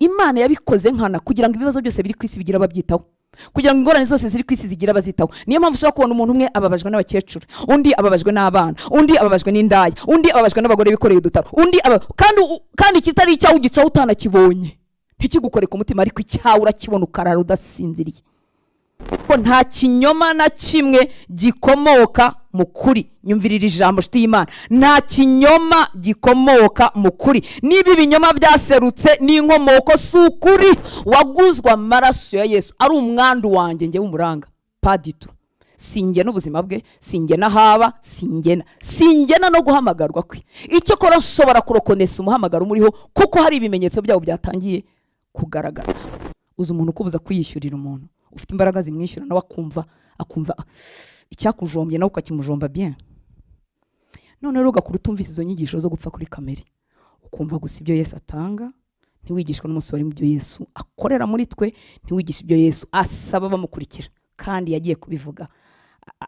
Imana yabikoze nkana kugira ngo ibibazo byose biri ku isi bigira ababyitaho, kugira ngo ingorane zose ziri ku isi zigira abazitaho. Niyo mpamvu ushobora kubona umuntu umwe ababajwe n'abakecuru, undi ababajwe n'abana, undi ababajwe n'indaya, undi ababajwe n'abagore bikoreye udutaro, undi kandi kitari icyawe ugicaho utanakibonye ntikigukore ku mutima, ariko icyawe urakibona ukarara udasinziriye. Ko nta kinyoma na kimwe gikomoka mu kuri. Nyumvirira ijambo nshuti y'Imana, nta kinyoma gikomoka mu kuri. Niba ibinyoma byaserutse n'inkomoko si ukuri. Waguzwa amaraso ya Yesu, ari umwandu wanjye njye w'umuranga paditu. Singe n'ubuzima bwe, singe n'ahaba, singena no guhamagarwa kwe. Icyo kora nshobora kurokonesa umuhamagaro umuriho, kuko hari ibimenyetso byabo byatangiye kugaragara. Uzi umuntu kubuza kwiyishyurira umuntu, ufite imbaraga zimwishyura nawe akumva icyakujombye nawe ukakimujomba bien. None rero ugakura utumvise izo nyigisho zo gupfa kuri kamere, ukumva gusa ibyo Yesu atanga, ntiwigishwa n'umunsi wari mu byo Yesu akorera muri twe, ntiwigisha ibyo Yesu asaba bamukurikira. Kandi yagiye kubivuga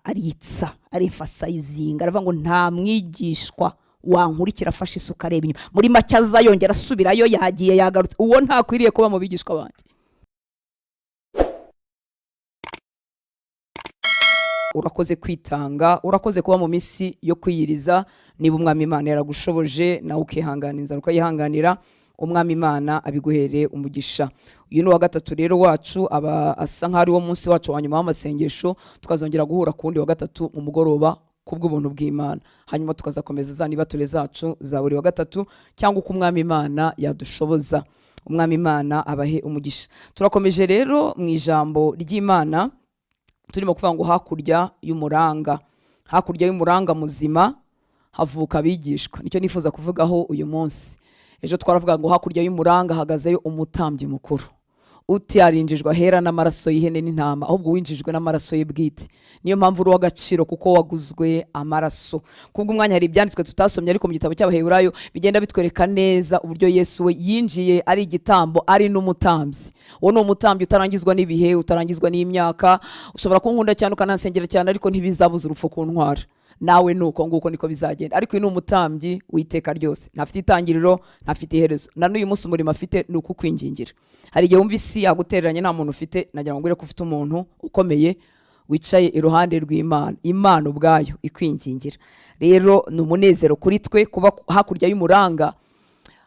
aritsa, aremfasayizinga, aravuga ngo nta mwigishwa wankurikira afashe isuka areba inyuma. Muri make azayongera asubirayo, yagiye yagarutse. Uwo ntakwiriye kuba mu bigishwa banjye. Urakoze kwitanga, urakoze kuba mu minsi yo kwiyiriza. Niba umwami Imana yaragushoboje nawe ukihangana inzara ukayihanganira, umwami Imana abiguhere umugisha. Uyu ni wa gatatu rero wacu, aba asa nk'ari wo munsi wacu wa nyuma w'amasengesho. Tukazongera guhura ku wundi wa gatatu mu mugoroba kubw'ubuntu bw'Imana, hanyuma tukazakomeza za nibature zacu za buri wa gatatu, cyangwa uko umwami Imana yadushoboza. Umwami Imana abahe umugisha. Turakomeje rero mu ijambo ry'Imana, turimo kuvuga ngo hakurya y'umuranga muzima havuka abigishwa. Nicyo nifuza kuvugaho uyu munsi. Ejo twaravuga ngo hakurya y'umuranga hagazeyo umutambyi mukuru, utiyarinjijwe ahera n'amaraso y'ihene n'intama, ahubwo winjijwe n'amaraso ye bwite. Niyo mpamvu uri w'agaciro, kuko waguzwe amaraso. Kubwo umwanya hari ibyanditswe tutasomye, ariko mu gitabo cy'Abaheburayo bigenda bitwereka neza uburyo Yesu we yinjiye ari igitambo, ari n'umutambyi. Uwo ni umutambyi utarangizwa n'ibihe, utarangizwa n'imyaka. Ushobora kunkunda cyane ukanansengera cyane, ariko ntibizabuza urupfu kuntwara. Nawe nuko nguko niko bizagenda. Ariko uyu ni umutambyi w'iteka ryose, ntafite itangiriro, ntafite iherezo. Na n'uyu munsi umurimo afite ni ukukwingingira. Hari igihe wumva isi yagutereranye nta muntu ufite, nagira ngo ngwire ko ufite umuntu ukomeye wicaye iruhande rw'Imana, Imana ubwayo ikwingingira. Rero ni umunezero kuri twe kuba hakurya y'umuranga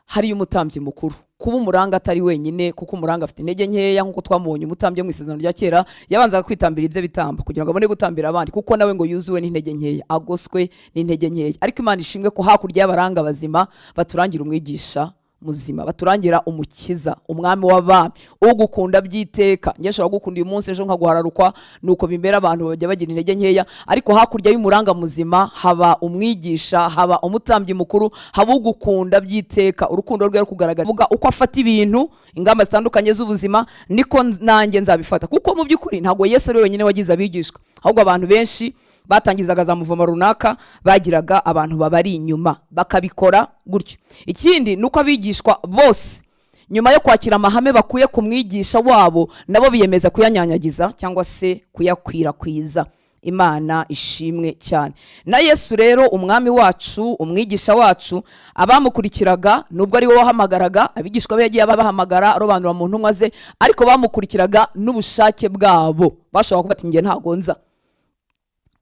hari umutambyi mukuru. Kuba umuranga atari wenyine, kuko umuranga afite intege nkeya, nkuko twamubonye umutambyi mu isezerano rya kera yabanzaga kwitambira ibyo bitamba kugira ngo abone gutambira abandi, kuko nawe ngo yuzuwe n'intege nkeya, agoswe n'intege nkeya. Ariko Imana ishimwe ko hakurya y'abaranga bazima baturangira umwigisha muzima, baturangira umukiza, umwami w'abami, ugukunda byiteka. Njye nshobora gukunda uyu munsi, ejo nkaguhararukwa, nuko bimbera abantu bajya bagira intege nkeya. Ariko hakurya y'umuranga muzima haba umwigisha, haba umutambyi mukuru, haba ugukunda byiteka. Urukundo rwe rukugaragara, vuga uko afata ibintu, ingamba zitandukanye z'ubuzima, niko nanjye nzabifata. Kuko mu by'ukuri ntabwo Yesu ari wenyine wagize abigishwa, ahubwo abantu benshi batangizaga za muvoma runaka bagiraga abantu babari inyuma bakabikora gutyo. Ikindi nuko abigishwa bose nyuma yo kwakira amahame bakuye ku mwigisha wabo, nabo biyemeza kuyanyanyagiza cyangwa se kuyakwirakwiza. Imana ishimwe cyane. Na Yesu rero umwami wacu, umwigisha wacu, abamukurikiraga nubwo ari we wahamagaraga, abigishwa be yagiye abahamagara arobanura mu ntumwa ze, ariko bamukurikiraga n'ubushake bwabo. Bashobora kuvuga ati ngiye ntago nza.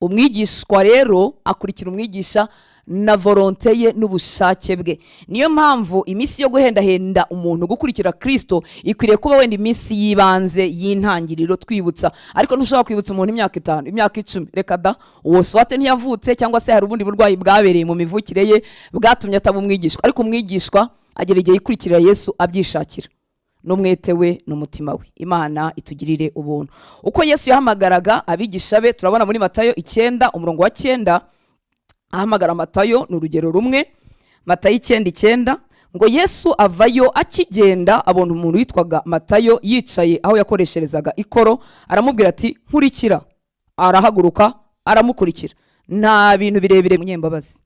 Umwigishwa rero akurikira umwigisha na volonté ye n'ubushake bwe. Niyo mpamvu iminsi yo guhendahenda umuntu gukurikira Kristo ikwiriye kuba wenda iminsi yibanze y'intangiriro twibutsa. Ariko ntushobora kwibutsa umuntu imyaka 5, imyaka 10, reka da, uwo swate ntiyavutse, cyangwa se hari ubundi burwayi bwabereye mu mivukire ye bwatumye ataba umwigishwa. Ariko umwigishwa agera igihe yikurikira Yesu abyishakira n'umwete we n'umutima we. Imana itugirire ubuntu. Uko Yesu yahamagaraga abigisha be turabona muri Matayo 9 umurongo wa 9, ahamagara Matayo ni urugero rumwe. Matayo 9:9 ngo Yesu avayo akigenda abona umuntu witwaga Matayo yicaye aho yakoresherezaga ikoro, aramubwira ati nkurikira. Arahaguruka aramukurikira. Nta bintu birebire, munyembabazi.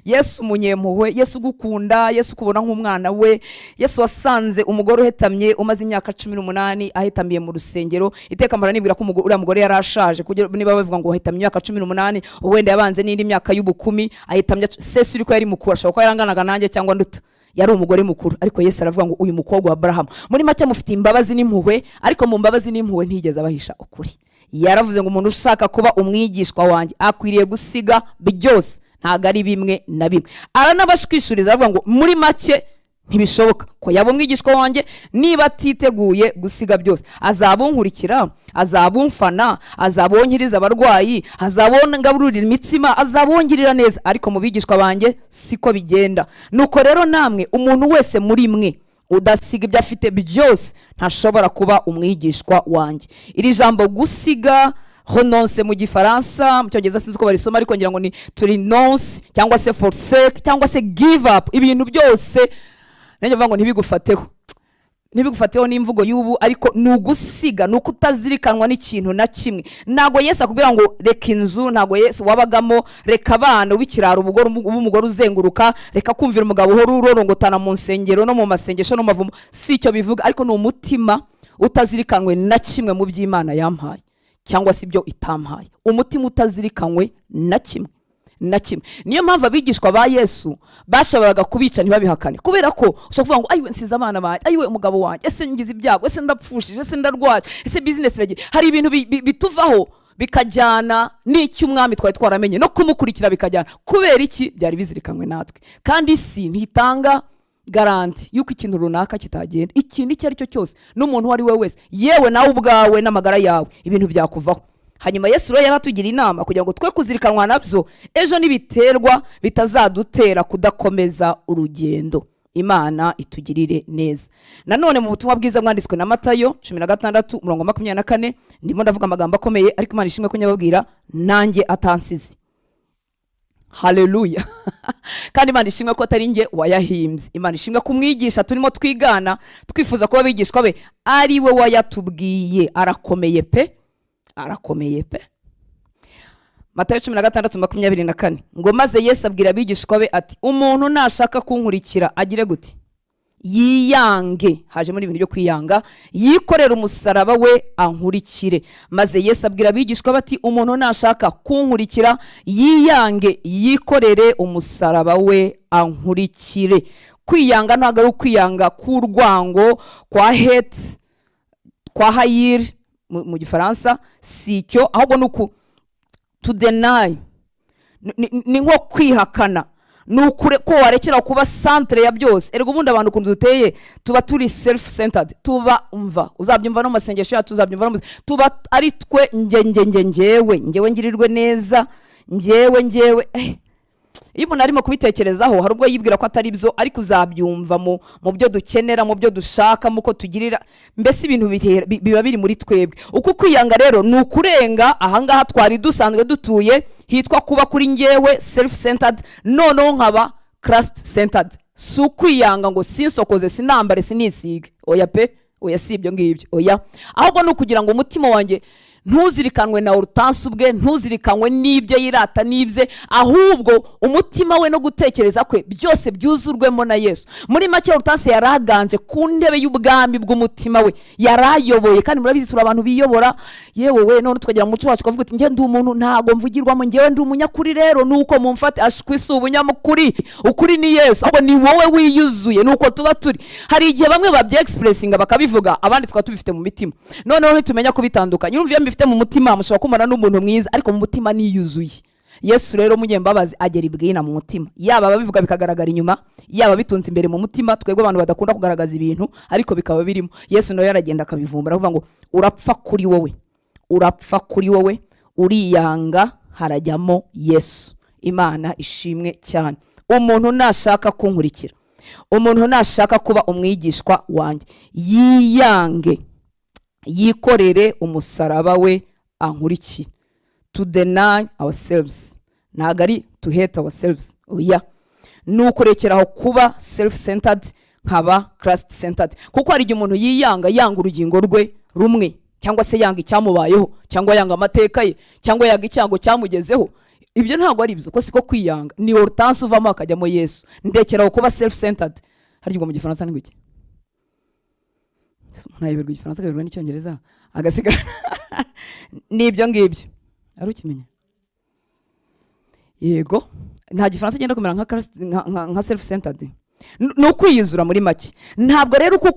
Yesu munyempuhwe, Yesu gukunda, Yesu kubona nk'umwana we. Yesu wasanze umugore uhetamye umaze imyaka 18 ahetamiye mu rusengero. Iteka mbara nibwira ko uriya mugore yarashaje, kugira niba bavuga ngo ahetamye imyaka 18, wenda yabanze n'indi myaka y'ubukumi, ahetamye sese uri ko yari mukuru, ashobora ko yaranganaga nanjye cyangwa nduta. yari umugore mukuru, ariko Yesu aravuga ngo uyu mukobwa wa Aburahamu. Muri make mufite imbabazi n'impuhwe, ariko mu mbabazi n'impuhwe ntigeze abahisha ukuri. Yaravuze ngo umuntu ushaka kuba umwigishwa wanjye akwiriye gusiga byose, ntago ari bimwe na bimwe. Aranabashwishuriza aravuga ngo muri make ntibishoboka ko yaba umwigishwa wanjye niba atiteguye gusiga byose. Azabunkurikira, azabumfana, azabonkiriza abarwayi, azabongaburira imitsima, azabongirira neza, ariko mu bigishwa banjye siko bigenda. Nuko rero namwe umuntu wese muri mwe udasiga ibyo afite byose ntashobora kuba umwigishwa wanjye. Iri jambo gusiga, renonce mu gifaransa, mu cyongereza sinzi uko barisoma, ariko ngira ngo ni to renounce cyangwa se forsake cyangwa se give up. Ibintu byose nanjye mvuga ngo ntibigufateho n'imvugo y'ubu, ariko nugusiga, nuko utazirikanwa n'ikintu na kimwe. Nago Yesu akubwira ngo reka inzu, nago Yesu wabagamo, reka abana ubikirara umugore uzenguruka, reka kumvira umugabo uhora urorongotana mu nsengero no mu masengesho no mavumo, si icyo bivuga. Ariko ni umutima utazirikanwe na kimwe mu by'Imana yampaye cyangwa se ibyo itampaye, umutima utazirikanwe na kimwe na kimwe. Niyo mpamvu abigishwa ba Yesu bashoboraga kubica ntibabihakane, kubera ko ushobora kuvuga ngo ayiwe nsize abana banjye, ayiwe umugabo wanjye, ese ngize ibyago, ese ndapfushije, ese ndarwaye, ese business iragiye. Hari ibintu bituvaho bikajyana n'icyo umwami twari twaramenye no kumukurikira bikajyana. Kubera iki? Byari bizirikanwe natwe. Kandi isi ntitanga garanti yuko ikintu runaka kitagenda. Ikintu icyo ari cyo cyose n'umuntu uwo ari we wese, yewe nawe ubwawe n'amagara yawe, ibintu byakuvaho. Hanyuma Yesu rero yaratugira inama kugira ngo twe kuzirikanwa nabyo, ejo nibiterwa bitazadutera kudakomeza urugendo. Imana itugirire neza. Nanone mu butumwa bwiza mwanditswe na Matayo 16:24, ndimo ndavuga amagambo akomeye, ariko Imana ishimwe ko nyababwira nanjye atansize. Haleluya. Kandi Imana ishimwe ko atari nge wayahimbye. Imana ishimwe ko umwigisha turimo twigana twifuza kuba bigishwa be ari we wayatubwiye. Arakomeye pe, arakomeye pe. Matayo 16:24 ngo maze Yesu abwira abigishwa be ati umuntu nashaka kunkurikira agire gute? Yiyange. Haje muri ibintu byo kwiyanga, yikorera umusaraba we ankurikire. Maze Yesu abwira abigishwa bati umuntu nashaka kunkurikira yiyange, yikorere umusaraba we ankurikire. Kwiyanga ntabwo ari ukwiyanga k'urwango, kwa hate, kwa hayir mu gifaransa, si cyo, ahubwo nuko to deny, ni nko kwihakana, nukure ko warekera kuba centre ya byose. Ergo ubundi abantu kundu duteye tuba turi self centered, tuba umva uzabyumva no masengesho ya tuzabyumva no tuba ari twe njyewe ngirirwe neza, njyewe iyo umuntu arimo kubitekerezaho hari ubwo yibwira ko atari byo, ariko uzabyumva mu byo dukenera, mu byo dushaka, muko tugirira, mbese ibintu biba biri muri twebwe. Uko kwiyanga rero ni ukurenga ahangaha twari dusanzwe dutuye hitwa kuba kuri njyewe self centered, noneho nkaba Christ centered. Si ukwiyanga ngo sinsokoze, sinambare, sinisige, oya pe, oya si ibyo ngibyo, oya. Ahubwo ni ukugira ngo umutima wanjye ntuzirikanwe na urutansi ubwe, ntuzirikanwe n'ibyo yirata n'ibye, ahubwo umutima we no gutekereza kwe byose byuzurwemo na Yesu. Muri make urutansi yaraganje ku ntebe y'ubwami bw'umutima we, yarayoboye. Kandi murabizi turi abantu biyobora, yewe we none tukagera mu muco wacu kavuga ati nge ndi umuntu ntago mvugirwamo, ngewe ndi umunyakuri. Rero nuko mumfate ashkwise ubunyamukuri, ukuri ni Yesu, ahubwo ni wowe wiyuzuye. Nuko tuba turi, hari igihe bamwe babye expressinga bakabivuga, abandi tukaba tubifite mu mitima, noneho ntitumenya kubitandukanya. Urumva bifite mu mutima mushobora kumana n'umuntu mwiza, ariko mu mutima niyuzuye. Yesu rero munyembabazi agera ibwina mu mutima, yaba ababivuga bikagaragara inyuma, yaba bitunze imbere mu mutima. Twebwe abantu badakunda kugaragaza ibintu ariko bikaba birimo. Yesu nawe yaragenda akabivumbura, avuga ngo urapfa kuri wowe, urapfa kuri wowe, uriyanga, harajyamo Yesu. Imana ishimwe cyane. Umuntu nashaka kunkurikira, umuntu nashaka kuba umwigishwa wanjye, yiyange, yikorere umusaraba we ankurikire. To deny ourselves, ntabwo ari to hate ourselves, oya. Ni ukurekeraho kuba self centered nkaba Christ centered. Kuko hari igihe umuntu yiyanga, yanga urugingo rwe rumwe, cyangwa se yanga icyamubayeho, cyangwa yanga amateka ye, cyangwa yanga icyango cyamugezeho. Ibyo ntabwo ari byo, ko siko kwiyanga. Ni urutansi uvamo akajyamo Yesu. Ndekeraho kuba self centered. Hari ngo mu gifaransa ni guki? Ntayiberwa igifaransa kaberwa n'icyongereza agasigara n'ibyo ngibyo. Ari ukimenya? Yego, nta gifaransa genda kumera nka self centered. ni ukwiyuzura muri make. Ntabwo rero uko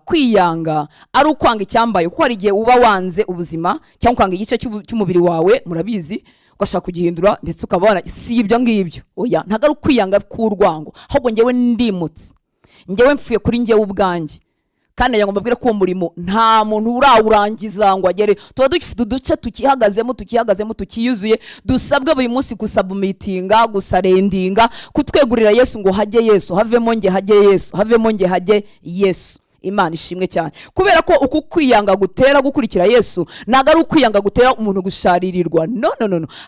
kwiyanga ari ukwanga icyambaye, kuko hari igihe uba wanze ubuzima cyangwa ukanga igice cy'umubiri wawe, murabizi, ugashaka kugihindura ndetse ukabona si ibyo ngibyo. Oya, ntabwo ari ukwiyanga k'urwango, ahubwo njyewe ndimutse, njyewe mfuye kuri njyewe ubwanjye. Kandi ngo mbabwire ko uwo murimo nta muntu urawurangiza ngo agere. Tuba dufite uduce tukihagazemo tukiyuzuye, dusabwe buri munsi gusabumitinga, gusarendinga, kutwegurira Yesu ngo hajye Yesu, havemo nge hajye Yesu, havemo nge hajye Yesu. Imana ishimwe cyane. Kubera ko uku kwiyanga gutera gukurikira Yesu ntabwo ari ukwiyanga gutera umuntu gusharirirwa. No.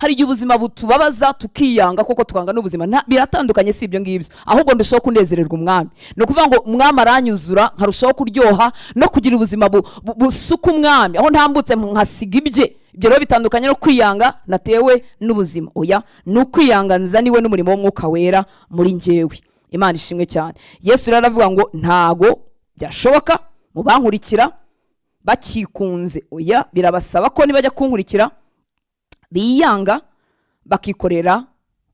Hari igihe ubuzima butubabaza tukiyanga, koko tukanga n'ubuzima. Biratandukanye, si ibyo ngibyo. Ahubwo ndushaho kunezererwa umwami. Ni ukuvuga ngo umwami aranyuzura, nkarushaho kuryoha no kugira ubuzima busuka umwami. Aho ntambutse nkasiga ibye. Ibyo rero bitandukanye no kwiyanga natewe n'ubuzima. Oya, ni ukwiyanga nzaniwe n'umurimo w'Umwuka Wera muri njyewe. Imana ishimwe cyane. Yesu rero aravuga ngo ntago byashoboka mu bankurikira bakikunze. Oya, birabasaba ko nibajya kunkurikira biyanga bakikorera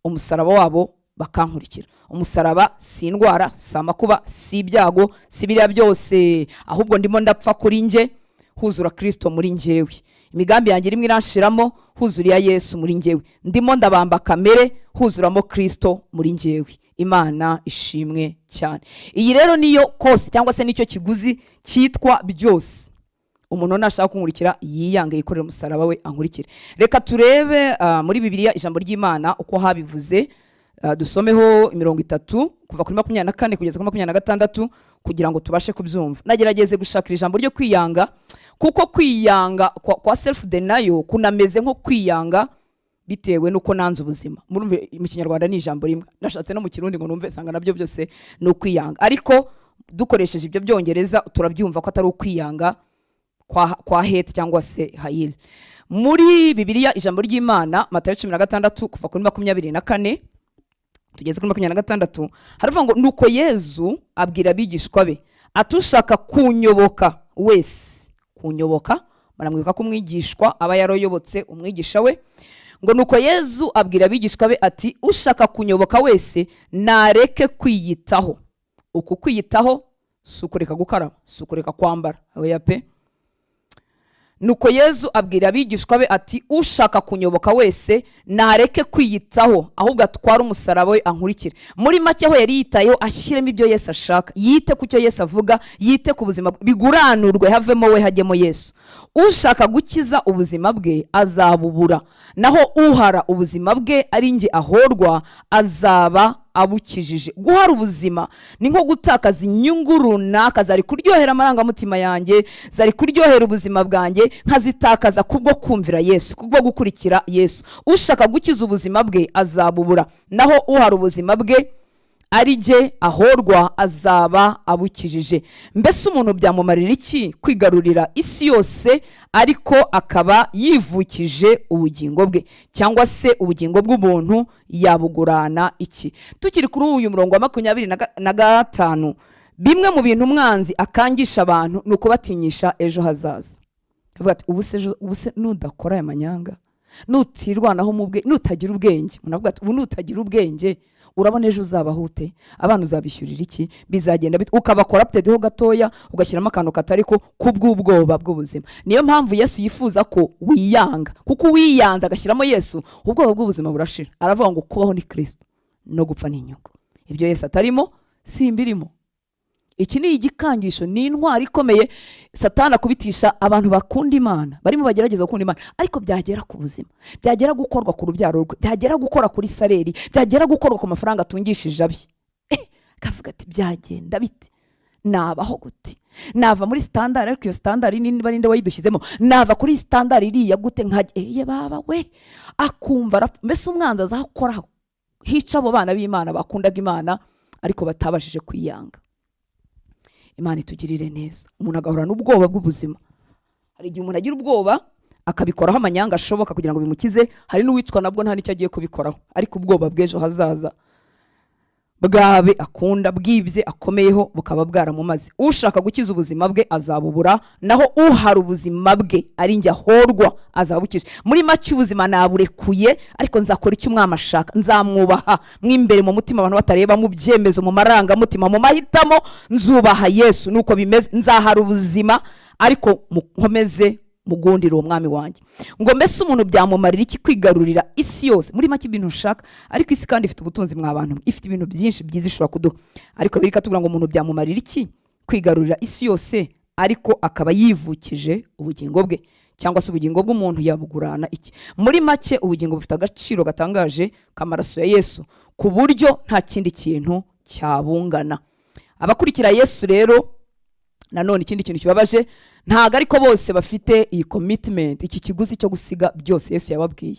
umusaraba wabo bakankurikira. Umusaraba si indwara, si amakuba, si ibyago, si biriya byose, ahubwo ndimo ndapfa kuri nge, huzura Kristo muri njyewe. Imigambi yanjye rimwe iranshiramo, huzura ya Yesu muri njyewe. Ndimo ndabamba kamere, huzuramo Kristo muri njyewe. Imana ishimwe cyane. Iyi rero niyo kose cyangwa se nicyo kiguzi cyitwa byose. Umuntu nashaka kunkurikira yiyange, yikorera umusaraba we ankurikire. Reka turebe muri Bibiliya ijambo ry'Imana uko habivuze. Dusomeho 30 kuva kuri 24 kugeza kuri 26 kugira ngo tubashe kubyumva. Nagerageze gushakira ijambo ryo kwiyanga, kuko kwiyanga kwa self denial kunameze nko kwiyanga bitewe nuko nanze ubuzima. Murumve mu Kinyarwanda ni ijambo rimwe, nashatse no mu Kirundi ngo numve sanga nabyo byose no kwiyanga, ariko dukoresheje ibyo byongereza turabyumva ko atari ukwiyanga kwa hate cyangwa se hayil. Muri Bibiliya ijambo ry'Imana Matayo 16 kuva kuri 24 tugeze kuri 26 haravuga ngo nuko Yesu abwira abigishwa be atushaka kunyoboka wese. Kunyoboka baramwibuka ko umwigishwa aba yaroyobotse umwigisha we. Ngo nuko Yesu abwira abigishwa be ati ushaka kunyoboka wese nareke kwiyitaho. Uku kwiyitaho sukureka gukaraba, sukureka kwambara. Oya pe. Nuko Yesu abwira abigishwa be ati ushaka kunyoboka wese nareke kwiyitaho, ahubwo atwara umusaraba we ankurikire. Muri make aho yari yitayeho ashyiremo ibyo Yesu ashaka, yite ku cyo Yesu avuga, yite ku buzima biguranurwe, havemo we hajyemo Yesu. Ushaka gukiza ubuzima bwe azabubura, naho uhara ubuzima bwe ari nge ahorwa azaba abukijije. Guhara ubuzima ni nko gutakaza inyungu runaka zari kuryohera amarangamutima yanjye, zari kuryohera ubuzima bwanjye, nkazitakaza kubwo kumvira Yesu, kubwo gukurikira Yesu. Ushaka gukiza ubuzima bwe azabubura, naho uhara ubuzima bwe ari nge ahorwa azaba abukijije. Mbese umuntu byamumarira iki kwigarurira isi yose ariko akaba yivukije ubugingo bwe? Cyangwa se ubugingo bw'umuntu yabugurana iki? Tukiri kuri uyu murongo wa 25, bimwe mu bintu umwanzi akangisha abantu ni ukubatinyisha ejo hazaza. Avuga ati ubuse nudakora aya manyanga, nutirwanaho mu bwe, nutagira ubwenge. Unavuga ati ubu nutagira ubwenge urabona ejo uzabahute, abantu uzabishyurira iki, bizagenda bite? Ukaba corrupted ho gatoya, ugashyiramo akantu katari ko kubw'ubwoba bw'ubuzima. Niyo mpamvu Yesu yifuza ko wiyanga, kuko wiyanze agashyiramo Yesu, ubwoba bw'ubuzima burashira. Aravuga ngo kubaho ni Kristo, no gupfa ni inyungu. Ibyo Yesu atarimo simbirimo. Iki ni igikangisho, ni intwari ikomeye Satani akubitisha abantu bakunda Imana, barimo bagerageza gukunda Imana, ariko byagera ku buzima, byagera gukorwa ku rubyaro rwe, byagera gukora kuri saleri, byagera gukorwa ku mafaranga atungishije abye. Kavuga ati byagenda bite? Nabaho gute? Nava muri standard, ariko iyo standard nini barinde wayidushyizemo, nava kuri standard iriya gute nkajye baba we akumva. Mbese umwanzi azakoraho hica abo bana b'Imana bakundaga Imana ariko batabashije kwiyanga. Imana itugirire neza. Umuntu agahora n'ubwoba bw'ubuzima. Hari igihe umuntu agira ubwoba akabikoraho amanyanga ashoboka kugira ngo bimukize, hari n'uwicwa nabwo nta nicyo agiye kubikoraho, ariko ubwoba bw'ejo hazaza bwabe akunda bwibye akomeyeho bukaba bwaramumaze. Ushaka gukiza ubuzima bwe azabubura, naho uhara ubuzima bwe ari njye ahorwa azabukije. Muri make ubuzima naburekuye, ariko nzakora icyo umwami ashaka, nzamwubaha mwimbere mu mutima, abantu batareba mu byemezo, mu marangamutima, mu mahitamo, nzubaha Yesu. Nuko bimeze, nzahara ubuzima ariko nkomeze mugundira uwo mwami wanjye. Ngo mbese umuntu byamumarira iki kwigarurira isi yose? Muri make ibintu ushaka, ariko isi kandi ifite ubutunzi mw'abantu, ifite ibintu byinshi byiza ishobora kuduha, ariko birika tubwira ngo umuntu byamumarira iki kwigarurira isi yose ariko akaba yivukije ubugingo bwe, cyangwa se ubugingo bw'umuntu yabugurana iki? Muri make ubugingo bufite agaciro gatangaje k'amaraso ya Yesu, ku buryo nta kindi kintu cyabungana. Abakurikira Yesu rero, nanone ikindi kintu kibabaje, ntago ariko bose bafite iyi commitment, iki kiguzi cyo gusiga byose. Yesu yababwiye,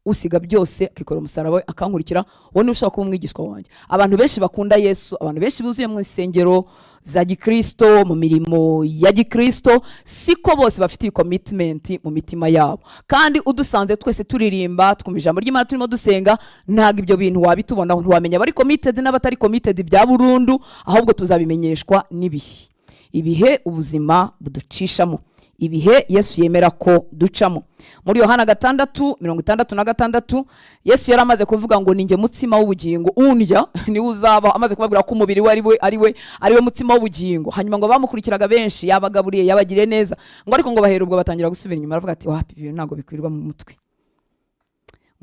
usiga byose akikora umusaraba we akankurikira, uwo ni ushaka kuba umwigishwa wanjye. Abantu benshi bakunda Yesu, abantu benshi buzuye mu insengero za gikristo, mu mirimo ya gikristo, siko bose bafite iyi commitment mu mitima yabo. Kandi udusanze twese turirimba, twumva ijambo ry'Imana, turimo dusenga, ntago ibyo bintu wabitubonaho, ntiwamenya bari committed n'abatari committed bya burundu, ahubwo tuzabimenyeshwa n'ibihe. Ibihe ubuzima buducishamo, ibihe Yesu yemera ko ducamo. Muri Yohana 6:66 Yesu yari amaze kuvuga ngo ninjye mutsima w'ubugingo, undya ni uzaba, amaze kubabwira ko umubiri we ari we mutsima w'ubugingo. Hanyuma ngo bamukurikiraga benshi, yabagaburiye, yabagiriye neza, ngo ariko ngo bahera ubwo batangira gusubira inyuma, baravuga ati wapi, ibintu ntago bikwirwa mu mutwe.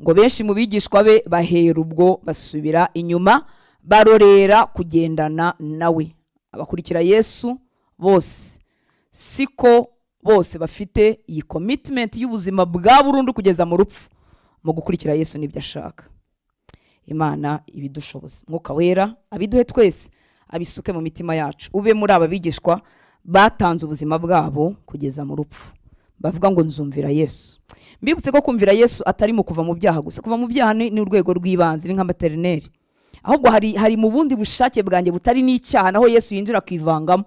Ngo benshi mu bigishwa be bahera ubwo basubira inyuma, barorera kugendana nawe. Abakurikira Yesu bose siko bose bafite iyi commitment y'ubuzima bwa burundu kugeza mu rupfu mu gukurikira Yesu n'ibyo ashaka. Imana ibidushoboza, Mwuka Wera abiduhe twese, abisuke mu mitima yacu, ube muri aba bigishwa batanze ubuzima bwabo kugeza mu rupfu, bavuga ngo nzumvira Yesu. Mbibutse ko kumvira Yesu atari mu kuva mu byaha gusa. Kuva mu byaha ni urwego rw'ibanze, ni nka maternelle, ahubwo hari mu bundi bushake bwanjye butari n'icyaha, naho Yesu yinjira akivangamo,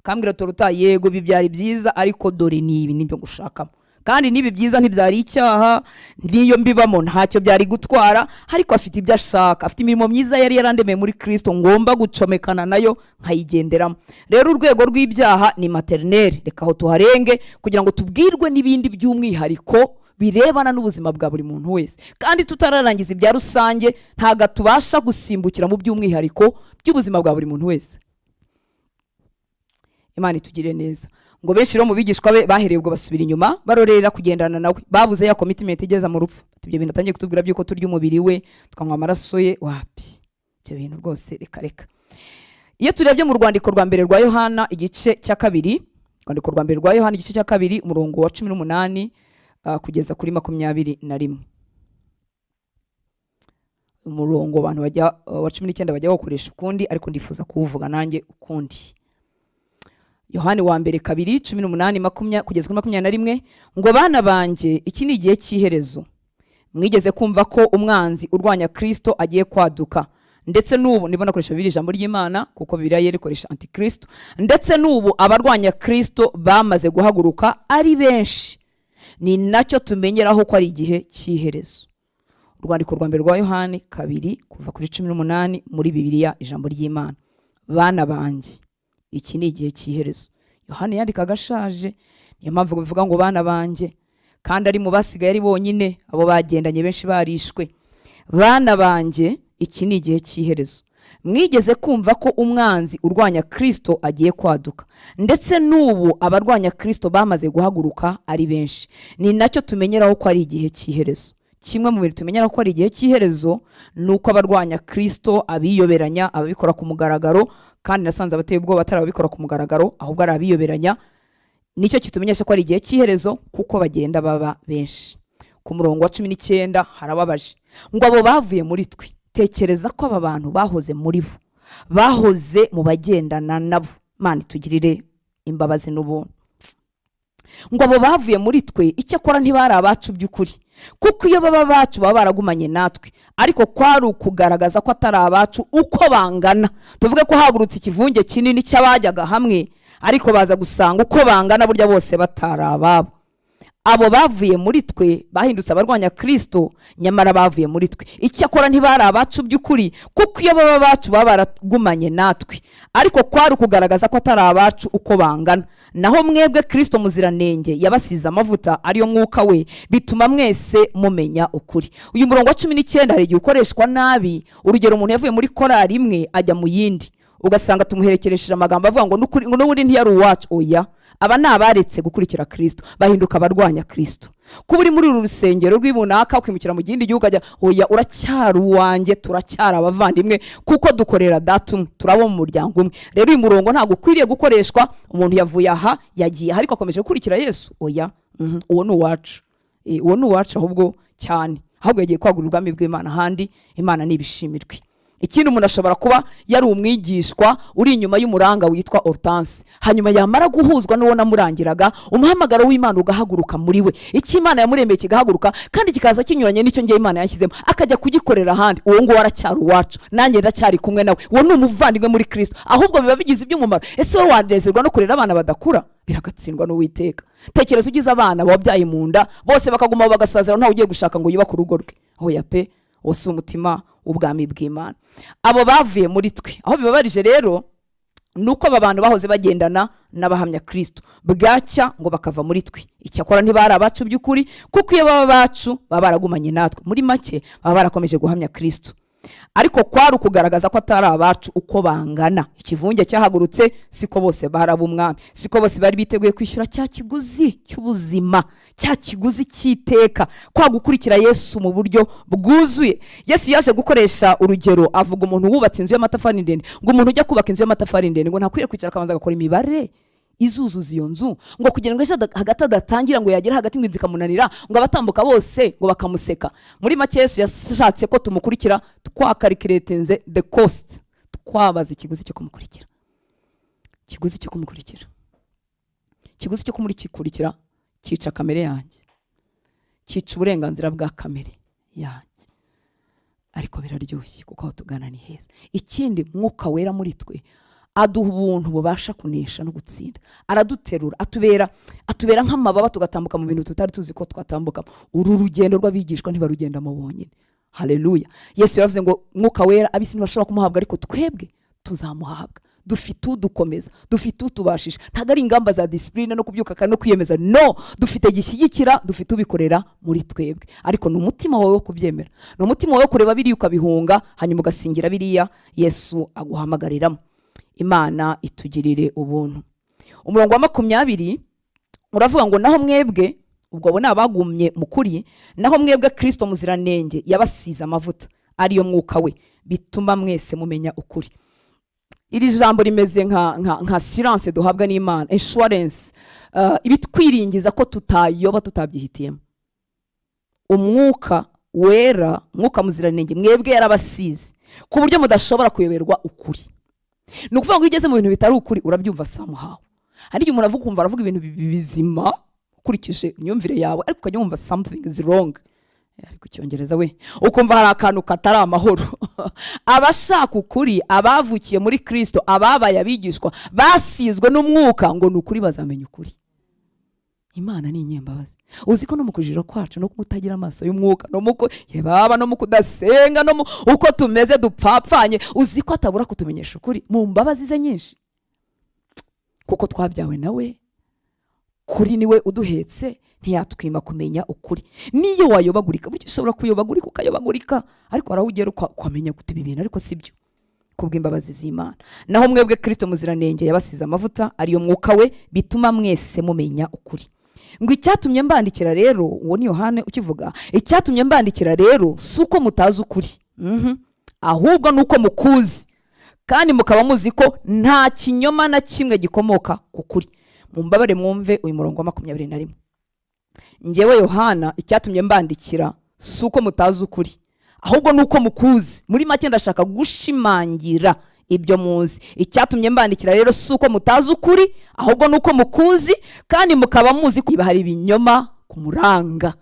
kambwira toruta, yego ibi byari byiza, ariko dore nibi nibyo gushakamo, kandi nibi byiza ntibyari icyaha, niyo mbibamo ntacyo byari gutwara, ariko afite ibyo ashaka, afite imirimo myiza yari yarandemeye muri Kristo, ngomba gucomekana nayo nkayigenderamo. Rero urwego rw'ibyaha ni maternelle, reka aho tuharenge kugira ngo tubwirwe n'ibindi by'umwihariko birebana n'ubuzima bwa buri muntu wese. Kandi tutararangiza ibya rusange, ntago tubasha gusimbukira mu by'umwihariko by'ubuzima bwa buri muntu wese. Imana itugire neza. Ngo benshi rero mu bigishwa be bahereye ubwo basubira inyuma, barorera kugendana nawe, babuze ya commitment igeza mu rupfu. Ibyo bintu atangiye kutubwira byuko turya umubiri we, tukanywa amaraso ye, wapi, ibyo bintu rwose reka. Iyo turebye mu rwandiko rwa mbere rwa Yohana igice cya 2, rwandiko rwa mbere rwa Yohana igice cya 2 umurongo wa 18 kugeza kuri 21, umurongo abantu bajya wa 19 bajya gukoresha ukundi, ariko ndifuza kuvuga nanjye ukundi. Yohani wa mbere 2:18 kugeza kuri 21, ngo bana banje, iki ni igihe cy'iherezo. Mwigeze kumva ko umwanzi urwanya Kristo agiye kwaduka, ndetse n'ubu nibona koresha Bibiliya ijambo ry'Imana, kuko Bibiliya yerikoresha antikristo, ndetse n'ubu abarwanya Kristo bamaze guhaguruka ari benshi. Ni nacyo tumenyeraho ko ari igihe cy'iherezo. Urwandiko rwa mbere rwa Yohani 2 kuva kuri 18 muri Bibiliya ijambo ry'Imana. Bana banje, iki ni igihe cy'iherezo. Yohani yandika gashaje, niyo mpamvu bivuga ngo bana banje, kandi ari mu basigaye ari bonyine, abo bagendanye benshi barishwe. Bana banje, iki ni igihe cy'iherezo. Mwigeze kumva ko umwanzi urwanya Kristo agiye kwaduka, ndetse n'ubu abarwanya Kristo bamaze guhaguruka ari benshi. Ni nacyo tumenyeraho ko ari igihe cy'iherezo. Kimwe mu bintu tumenyeraho ko ari igihe cy'iherezo nuko abarwanya Kristo, abiyoberanya, ababikora ku mugaragaro, kandi nasanze abateye ubwo batarabikora ku mugaragaro, ahubwo ari abiyoberanya, nicyo kitumenyesha ko ari igihe cy'iherezo, kuko bagenda baba benshi. Ku murongo wa 19 harababaje, ngo abo bavuye muri twe. Tekereza ko aba bantu bahoze muri bo, bahoze mu bagendana nabo. Mana itugirire imbabazi n'ubuntu. Ngo abo bavuye muri twe, icyakora ntibari abacu by'ukuri, kuko iyo baba bacu baba baragumanye natwe, ariko kwari ukugaragaza ko atari abacu uko bangana. Tuvuge ko hagurutse ikivunge kinini cy'abajyaga hamwe, ariko baza gusanga uko bangana burya bose batari ababo. abo bavuye muri twe bahindutse abarwanya Kristo, nyamara bavuye muri twe. Icyakora ntibari abacu by'ukuri, kuko iyo baba bacu baba baragumanye natwe, ariko kwari kugaragaza ko atari abacu uko bangana. Naho mwebwe Kristo muziranenge yabasize amavuta, ariyo mwuka we, bituma mwese mumenya ukuri. Uyu murongo wa 19 hari igihe ukoreshwa nabi. Urugero, umuntu yavuye muri korali imwe ajya mu yindi, ugasanga tumuherekeresheje amagambo avuga ngo n'ubundi ntiyari uwacu. Oya, aba ni abaretse gukurikira Kristo, bahinduka abarwanya Kristo. Kuba uri muri uru rusengero rw'ibunaka ukimukira mu gindi gihugu ajya, oya, uracyari uwanjye, turacyari abavandimwe, kuko dukorera data umwe, turabo mu muryango umwe. Rero uyu murongo ntabwo ukwiriye gukoreshwa umuntu yavuye aha yagiye ariko akomeje gukurikira Yesu. Oya, uwo ni uwacu, uwo ni uwacu ahubwo cyane, ahubwo yagiye kwagura ubwami bw'Imana ahandi. Imana nibishimirwe. Ikindi, umuntu ashobora kuba yari umwigishwa uri inyuma y'umuranga witwa Hortense, hanyuma yamara guhuzwa n'uwo namurangiraga, umuhamagaro w'Imana ugahaguruka muri we, icyo Imana yamuremeye kigahaguruka, kandi kikaza kinyuranye n'icyo ngiye Imana yashyizemo, akajya kugikorera ahandi. Uwo ngo waracyari uwacu, nanjye ndacyari kumwe nawe. Uwo ni umuvandimwe muri Kristo, ahubwo biba bigize iby'umumaro. Ese wowe wanezerwa no kurera abana badakura? Biragatsindwa n'Uwiteka. Tekereza ugize abana wabyaye mu nda, bose bakaguma bagasazira, ntawe ugiye gushaka ngo yubake urugo rwe. Oya pe, wose umutima ubwami bw'Imana. Abo bavuye muri twe, aho bibabarije rero nuko aba bantu bahoze bagendana n'abahamya Kristo, bwacya ngo bakava muri twe. Icyakora ntibari abacu by'ukuri, kuko iyo baba bacu baba baragumanye natwe. Muri make baba barakomeje guhamya Kristo, ariko kwari kugaragaza ko atari abacu uko bangana. Ikivunge cyahagurutse, siko bose baraba umwami, siko bose bari biteguye kwishyura cya kiguzi cy'ubuzima, cya kiguzi cy'iteka, kwa gukurikira Yesu mu buryo bwuzuye. Yesu yaje gukoresha urugero, avuga umuntu wubatse inzu y'amatafari ndende, ngo umuntu ujya kubaka inzu y'amatafari ndende ngo ntakwiriye kwicara akabanza agakora imibare izuzuza iyo nzu, ngo kugira ngo hagati adatangira ngo yagera hagati ngo inzu ikamunanira, ngo abatambuka bose ngo bakamuseka. Muri make Yesu yashatse ko tumukurikira twakarikiretinze the cost, twabaza ikiguzi cyo kumukurikira, ikiguzi cyo kumukurikira, ikiguzi cyo kumukurikira cyica kamere yanjye, cyica uburenganzira bwa kamere yanjye, ariko biraryoshye kuko aho tugana ni heza. Ikindi, mwuka wera muri twe aduha ubuntu bubasha kunesha no gutsinda. Araduterura, atubera nk'amababa, tugatambuka mu bintu tutari tuzi ko twatambukamo. Uru rugendo rw'abigishwa ntibarugendamo bonyine. Haleluya. Yesu yaravuze ngo mwuka wera abisi ntibashobora kumuhabwa, ariko twebwe tuzamuhabwa. Dufite udukomeza, dufite utubashisha. Ntago ari ingamba za discipline no kubyuka kandi no kwiyemeza, no, dufite gishyigikira, dufite ubikorera muri twebwe. Ariko ni umutima wawe wo kubyemera, ni umutima wawe wo kureba biriya ukabihunga, hanyuma ugasingira biriya Yesu aguhamagariramo. Imana itugirire ubuntu. Umurongo wa 20 uravuga ngo naho mwebwe, ubwo abo nabagumye mukuri, naho mwebwe Kristo muziranenge yabasize amavuta, ariyo mwuka we, bituma mwese mumenya ukuri. Iri jambo rimeze nka silence duhabwa n'Imana, assurance, ibitwiringiza ko tutayoba tutabyihitiyemo. Umwuka wera, mwuka muziranenge, mwebwe yarabasize ku buryo mudashobora kuyoberwa ukuri. Nukuvuga ngo ugeze mu bintu bitari ukuri urabyumva somehow. Hari igihe umuntu avuga aravuga ibintu bizima ukurikije imyumvire yawe, ariko ukajya wumva something is wrong. Ariko Icyongereza we ukumva hari akantu katari amahoro. Abashaka ukuri, abavukiye muri Kristo, ababaye abigishwa, basizwe n'umwuka ngo nukuri bazamenya ukuri. Imana ni inyembabazi. Uzi ko no mukujira kwacu no kumutagira amaso y'umwuka, no muko yebaba, no mukudasenga, no uko tumeze dupfapfanye, uzi ko atabura kutumenyesha ukuri mu mbabazi ze nyinshi, kuko twabyawe nawe. Kuri niwe uduhetse, ntiyatwima kumenya ukuri. Niyo wayobagurika, buryo ushobora kuyobagurika ukayobagurika, ariko arawugera ukamenya gutuma ibintu, ariko sibyo kubw'imbabazi z'Imana. Naho mwebwe Kristo muziranenge yabasize amavuta, ariyo mwuka we, bituma mwese mumenya ukuri. Ngo icyatumye mbandikira rero, uwo ni Yohane ukivuga, icyatumye mbandikira rero suko mutazi ukuri, ahubwo nuko mukuzi, kandi mukaba muzi ko nta kinyoma na kimwe gikomoka ku kuri. Mumbabare mwumve uyu murongo wa 21. Njyewe Yohana, icyatumye mbandikira suko mutazi ukuri, ahubwo nuko mukuzi. Muri make ndashaka gushimangira ibyo muzi. Icyatumye mbandikira rero suko mutazi ukuri, ahubwo nuko mukuzi, kandi mukaba muzi ko hari ibinyoma ku muranga.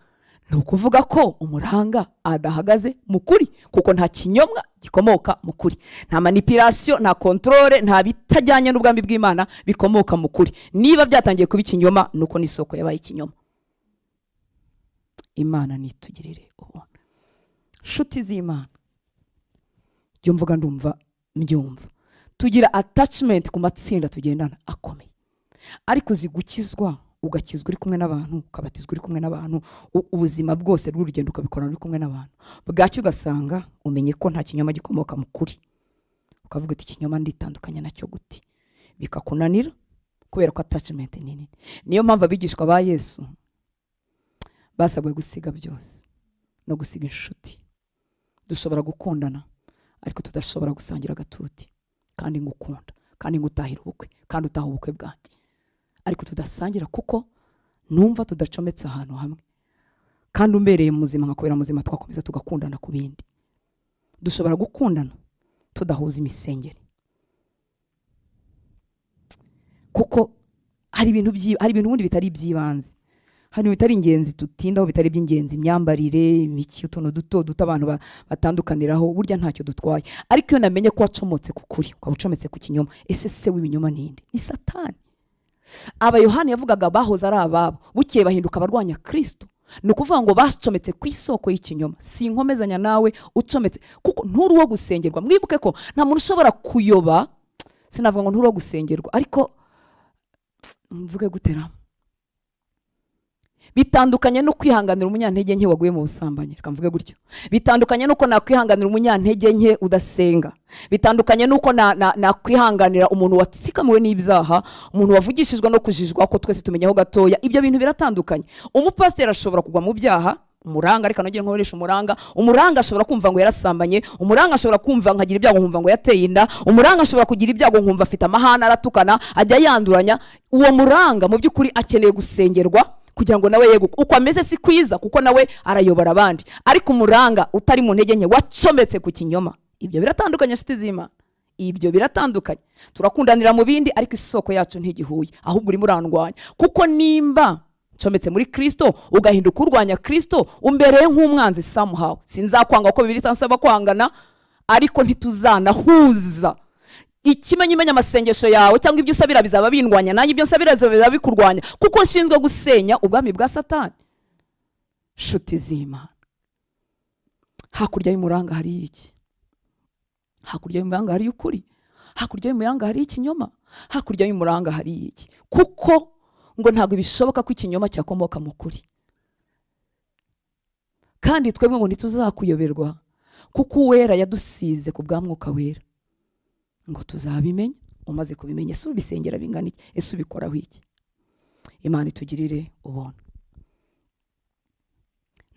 Ni ukuvuga ko umuranga adahagaze mu kuri, kuko nta kinyomwa gikomoka mu kuri, nta manipulation, nta controle, nta bitajyanye n'ubwami bw'Imana bikomoka mu kuri. Niba byatangiye kuba ikinyoma, nuko n'isoko yabaye ikinyoma. Imana nitugirire ubuntu. Nshuti z'Imana, byo mvuga ndumva mbyumva, tugira attachment ku matsinda tugendana akomeye, ariko zigukizwa ugakizwa uri kumwe n'abantu, ukabatizwa uri kumwe n'abantu, ubuzima bwose rw'urugendo ukabikorana uri kumwe n'abantu, bwacyo ugasanga umenye ko nta kinyoma gikomoka mu kuri, ukavuga ati ikinyoma nditandukanya nacyo guti, bikakunanira kubera ko attachment nini. Niyo mpamvu abigishwa ba Yesu basabwe gusiga byose no gusiga inshuti. Dushobora gukundana ariko tudashobora gusangira agatuti, kandi ngukunda, kandi ngutahira ubukwe, kandi utaha ubukwe bwanjye, ariko tudasangira kuko numva tudacometse ahantu hamwe, kandi umbereye muzima nkakubera muzima, twakomeza tugakundana ku bindi. Dushobora gukundana tudahuza imisengere, kuko hari ibintu bundi bitari by'ibanze, hari bitari ingenzi tutindaho, bitari by'ingenzi, imyambarire, imiki, utuntu duto abantu batandukaniraho, burya ntacyo dutwaye. Ariko iyo namenye ko wacomotse ku kuri, ukaba ucometse ku kinyoma, ese se w'ibinyoma ninde? Ni Satani. Aba Yohana yavugaga bahoze ari ababo, bukeye bahinduka abarwanya Kristo. Ni ukuvuga ngo bacometse ku isoko y'ikinyoma. Si inkomezanya nawe ucometse, kuko nturi uwo gusengerwa. Mwibuke ko nta muntu ushobora kuyoba, sinavuga ngo nturi uwo gusengerwa, ariko mvuge gutera bitandukanye no kwihanganira umunyantege nke waguye mu busambanyi. Reka mvuge gutyo, bitandukanye nuko nakwihanganira umunyantege nke udasenga, bitandukanye nuko nakwihanganira umuntu watsikamiwe n'ibyaha, umuntu wavugishijwe no kujijwa, ko twese tumenyaho gatoya. Ibyo bintu biratandukanye. Umupasiteri ashobora kugwa mu byaha, umuranga, ariko nongeye nkoresha umuranga ashobora kumva ngo yarasambanye, umuranga ashobora kumva nkagira ibyago nkumva ngo yateye inda, umuranga ashobora kugira ibyago nkumva afite amahane, aratukana, ajya yanduranya. Uwo muranga mu by'ukuri akeneye gusengerwa kugira ngo nawe yeguke. Uko ameze si kwiza, kuko nawe arayobora abandi. Ariko umuranga utari mu ntege nke wacometse ku kinyoma, ibyo biratandukanye nshuti z'Imana. Ibyo biratandukanye. Turakundanira mu bindi, ariko isoko yacu ntigihuye, ahubwo urimo urandwanya. Kuko nimba ncometse muri Kristo ugahinduka urwanya Kristo, umbereye nk'umwanzi somehow. Sinzakwanga ko Bibiliya itansaba kwangana, ariko ntituzanahuza. Ikimenyimenya amasengesho yawe cyangwa ibyo usabira bizaba bindwanya, nanjye ibyo nsabira bizaba bikurwanya, kuko nshinzwe gusenya ubwami bwa Satani. Nshuti z'Imana, hakurya y'umuranga hari iki? Hakurya y'umuranga hari ukuri, hakurya y'umuranga hari ikinyoma, hakurya y'umuranga hari iki? Kuko ngo ntabwo bishoboka ko ikinyoma cyakomoka mu kuri, kandi twebwe ngo ntituzakuyoberwa, kuko uwera yadusize ku bwa Mwuka Wera, ngo tuzabimenya. Umaze kubimenya, ese ubisengera bingana iki? Ese ubikoraho iki? Imana itugirire ubuntu.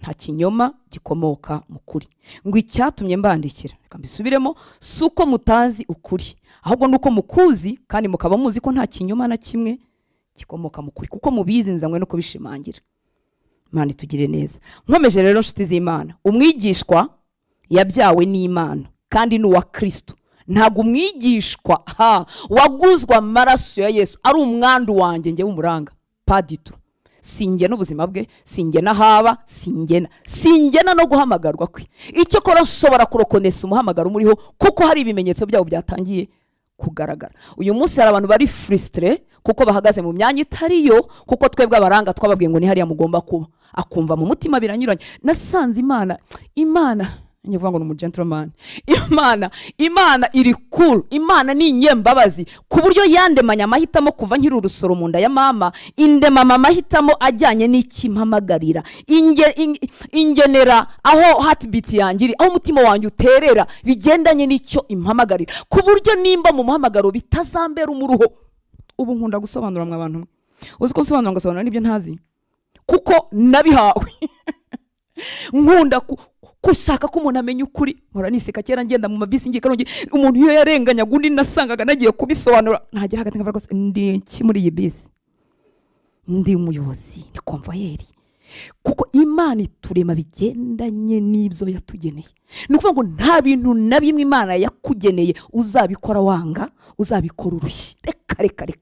Nta kinyoma gikomoka mu kuri. Ngo icyatumye mbandikira, reka mbisubiremo, si uko mutazi ukuri, ahubwo nuko mukuzi, kandi mukaba muzi ko nta kinyoma na kimwe gikomoka mu kuri, kuko mubizi nzanywe no kubishimangira. Imana itugire neza. Nkomeje rero nshuti z'Imana, umwigishwa yabyawe n'Imana kandi n'uwa Kristo. Ntabwo umwigishwa waguzwa amaraso ya Yesu ari umwandu wanjye njye w'umuranga, paditu. Singe n'ubuzima bwe, singe n'ahaba, singena no guhamagarwa kwe. Icyo kora nshobora kurokonesa umuhamagaro umuriho, kuko hari ibimenyetso byabo byatangiye kugaragara. Uyu munsi hari abantu bari frustré kuko bahagaze mu myanya itariyo, kuko twebwe abaranga twababwiye ngo ni hariya mugomba kuba. Akumva mu mutima biranyuranye. Nasanze Imana nyivuga ngo ni umugentleman. Imana iri cool. Imana ni inyembabazi, ku buryo yandemanya amahitamo kuva nkiri urusoro mu nda ya mama, indemama amahitamo ajyanye n'ikimpamagarira, ingenera aho heartbeat yanjye iri, aho umutima wanjye uterera, bigendanye n'icyo impamagarira, ku buryo nimba mu muhamagaro bitazambera umuruho. Ubu nkunda gusobanura mwa bantu, uzi ko nsobanura ngasobanura n'ibyo ntazi, kuko nabihawe. Nkunda kushaka ko umuntu amenya ukuri. Mpora niseka kera ngenda mu mabisi ngiye karongi, umuntu iyo yarenganya gundi nasangaga nagiye kubisobanura, ntagira hagati nkavuga rwose ndi iki muri iyi bisi, ndi umuyobozi, ndi konvoyeri. Kuko Imana iturema bigendanye n'ibyo yatugeneye. Ni ukuvuga ngo nta bintu na bimwe Imana yakugeneye uzabikora wanga, uzabikora urushyi. Reka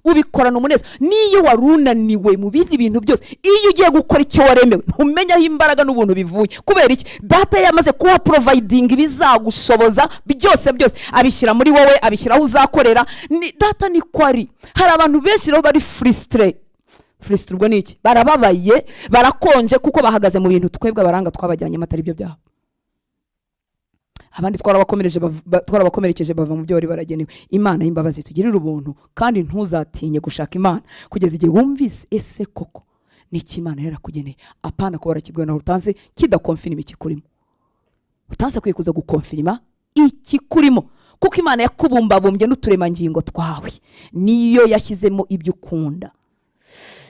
ubikorana umuneza. Niyo warunaniwe mu bindi bintu byose, iyo ugiye gukora icyo waremewe, ntumenya aho imbaraga n'ubuntu bivuye. Kubera iki? Data yamaze kuha providing bizagushoboza byose abishyira muri wowe, abishyira aho uzakorera. Data ni kwari. Hari abantu benshi rero bari Frustrurwa niki? Barababaye, barakonje kuko bahagaze mu bintu twebwe abaranga twabajyanye matari byo byabo. Abandi twarabakomerekeje bava mu byo bari baragenewe. Imana y'imbabazi tugirira ubuntu kandi ntuzatinye gushaka Imana kugeza igihe wumvise ese koko niki Imana yarakugeneye. Apana ko barakibwiwe na utanze kidakonfirma ikikurimo. Utanze kwikuza gukonfirma ikikurimo kuko Imana yakubumbabumbye n'uturemangingo twawe niyo yashyizemo ibyo ukunda.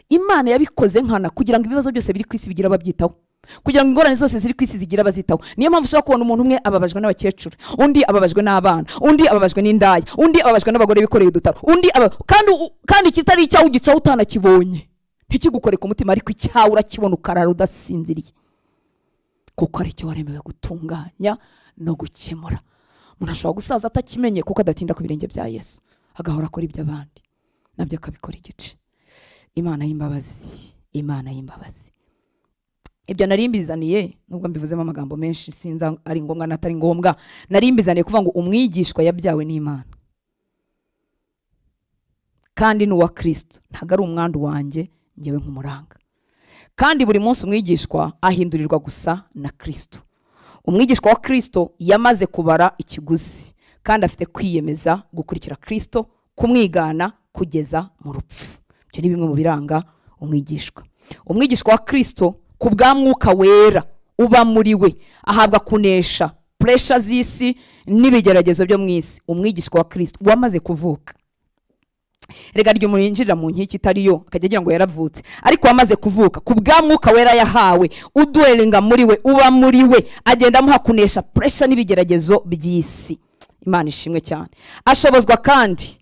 Imana yabikoze nkana kugira ngo ibibazo byose biri kwisi bigira babyitaho, kugira ngo ingorane zose ziri kwisi zigira bazitaho. Niyo mpamvu ushaka kubona umuntu umwe ababajwe n'abakecuru, undi ababajwe n'abana, undi ababajwe n'indaya, undi ababajwe n'abagore bikoreye udutaro, undi kandi kitari icyaho ugicaho utanakibonye ntikigukore ku mutima, ariko icyaho urakibona ukarara udasinziriye kuko ari cyo waremewe gutunganya no gukemura. Umuntu ashobora gusaza atakimenye kuko adatinda ku birenge bya Yesu, agahora akora iby'abandi nabyo akabikora igice. Imana y'imbabazi, Imana y'imbabazi. Ibyo narimbizaniye nubwo mbivuzemo amagambo menshi sinza ari ngombwa natari ngombwa, narimbizaniye kuvuga ngo umwigishwa yabyawe n'Imana kandi n'uwa Kristo, ntago ari umwandu wanjye ngewe nk'umuranga. Kandi buri munsi umwigishwa ahindurirwa gusa na Kristo. Umwigishwa wa Kristo yamaze kubara ikiguzi kandi afite kwiyemeza gukurikira Kristo, kumwigana kugeza mu rupfu. Ibyo ni bimwe mu biranga umwigishwa. Umwigishwa wa Kristo ku bwa Mwuka Wera uba muri we ahabwa kunesha pressure z'isi n'ibigeragezo byo mu isi. Umwigishwa wa Kristo wamaze kuvuka. Rega ryo murinjira mu nkiki itariyo akajya agira ngo yaravutse, ariko wamaze kuvuka ku bwa Mwuka Wera yahawe udwelinga muri we, uba muri we, agenda amuha kunesha pressure n'ibigeragezo by'isi. Imana ishimwe cyane. Ashobozwa kandi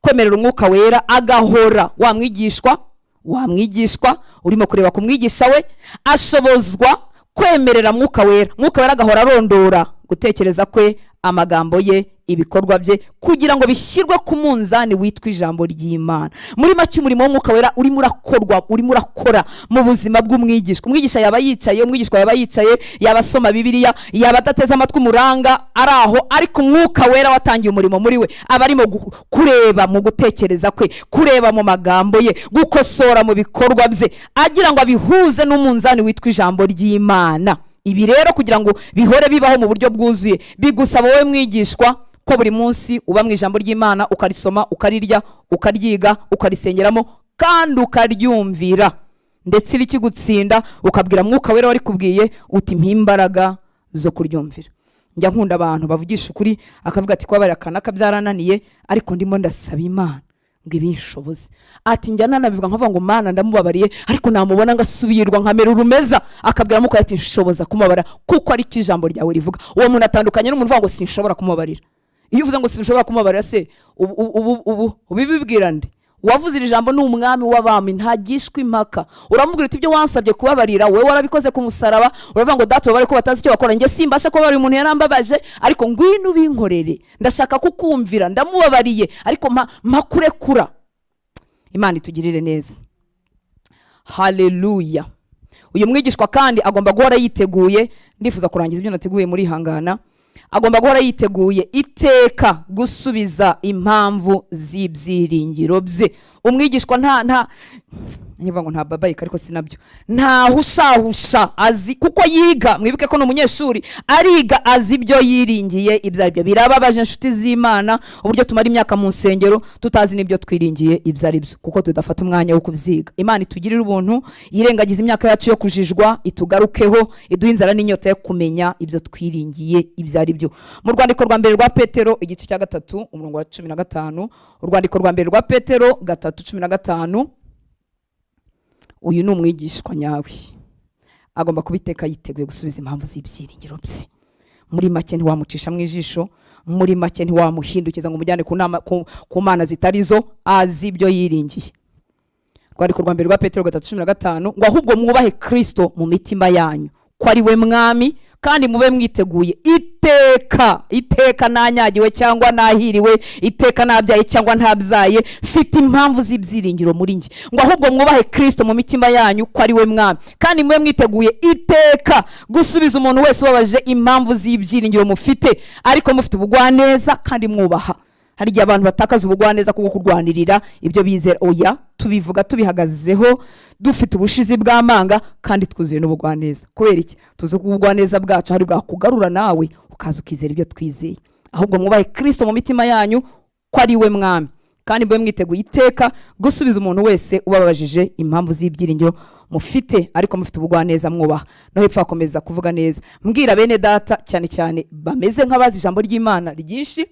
kwemerera Umwuka Wera agahora wamwigishwa urimo kureba ku mwigisha we, ashobozwa kwemerera Mwuka Wera. Mwuka Wera agahora arondora gutekereza kwe, amagambo ye, ibikorwa bye, kugira ngo bishyirwe ku munzani witwa ijambo ry'Imana. Muri make umurimo w'Umwuka Wera urimo urakora mu buzima bw'umwigishwa. Umwigisha yaba yicaye, umwigishwa yaba yicaye, yaba asoma Bibiliya, yaba adateze amatwi umuranga araho, ariko Umwuka Wera watangiye umurimo muri we aba arimo kureba mu gutekereza kwe, kureba mu magambo ye, gukosora mu bikorwa bye, agira ngo abihuze n'umunzani witwa ijambo ry'Imana. Ibi rero kugira ngo bihore bibaho mu buryo bwuzuye, bigusaba wowe mwigishwa ko buri munsi uba mu ijambo ry'Imana, ukarisoma, ukarirya, ukaryiga, ukarisengeramo kandi ukaryumvira, ndetse rikigutsinda ukabwira Mwuka Wera wari kubwiye uti mpimbaraga zo kuryumvira. Njya nkunda abantu bavugisha ukuri akavuga ati kwa barakana kabyarananiye, ariko ndimo ndasaba Imana ngo ibinshoboze. Ati njya nanabivuga nkavuga ngo Mana ndamubabariye, ariko namubona ngasubirwa nkamera urumeza, akabwira Mwuka ati nshoboza kumubara kuko ari cyo ijambo ryawe rivuga. Uwo muntu atandukanye n'umuntu uvuga ngo sinshobora kumubabarira. Iyo uvuze ngo sinshobora kumubabarira se ubibibwira nde? Wavuze iri jambo ni umwami w'abami, ntagishwa impaka. Uramubwira uti ibyo wansabye kubabarira wowe warabikoze ku musaraba, uravuga ngo data babare ko batazi icyo bakora, nge simbasha kubabarira umuntu yarambabaje, ariko ngwino ubinkorere, ndashaka kukumvira, ndamubabariye, ariko makurekura. Imana itugirire neza. Haleluya. Uyu mwigishwa kandi agomba guhora yiteguye, ndifuza kurangiza ibyo nateguye muri hangana, agomba guhora yiteguye iteka gusubiza impamvu z'ibyiringiro bye. Umwigishwa ntivuga ngo nta babayika, ariko sinabyo, nta husha azi kuko yiga. Mwibuke ko n'umunyeshuri ariga azi ibyo yiringiye ibyo ari byo. Birababaje inshuti z'Imana uburyo tumara imyaka mu nsengero tutazi n'ibyo twiringiye ibyo ari byo, kuko tudafata umwanya wo kubyiga. Imana itugirire ubuntu, yirengagiza imyaka yacu yo kujijwa, itugarukeho, iduha inzara n'inyota yo kumenya ibyo twiringiye ibyo ari byo. Mu rwandiko rwa mbere rwa Petero igice cya 3 umurongo wa 15, urwandiko rwa mbere rwa Petero 3:15, uyu ni umwigishwa nyawe, agomba kubiteka yiteguye gusubiza impamvu z'ibyiringiro bye. Muri make ntiwamucisha mu ijisho, muri make ntiwamuhindukiza ngo umujyane ku mana zitarizo, azi ibyo yiringiye. Urwandiko rwa mbere rwa Petero 3:15, ngo ahubwo mwubahe Kristo mu mitima yanyu ko ari we mwami, kandi mube mwiteguye iteka nanyagiwe cyangwa nahiriwe, iteka nabyaye cyangwa ntabyaye, mfite impamvu z'ibyiringiro muri nge. Ngo ahubwo mwubahe Kristo mu mitima yanyu ko ari we mwami, kandi mube mwiteguye iteka gusubiza umuntu wese ubabaje impamvu z'ibyiringiro mufite, ariko mufite ubugwaneza kandi mwubaha. hari igihe abantu batakaza ubugwaneza kubwo kurwanirira ibyo bizera. Oya, tubivuga tubihagazeho dufite ubushizi bw'amanga kandi twuzuye n'ubugwaneza. Kubera iki? tuzi ko ubugwaneza bwacu hari bwakugarura nawe ukaza ukizera ibyo twizeye. Ahubwo mwubahe Kristo mu mitima yanyu ko ari we mwami, kandi mbe mwiteguye iteka gusubiza umuntu wese ubabajije impamvu z'ibyiringiro mufite, ariko mufite ubugwaneza mwubaha. No hepfo akomeza kuvuga neza, mbwira bene data cyane cyane bameze nk'abazi ijambo ry'Imana ryinshi,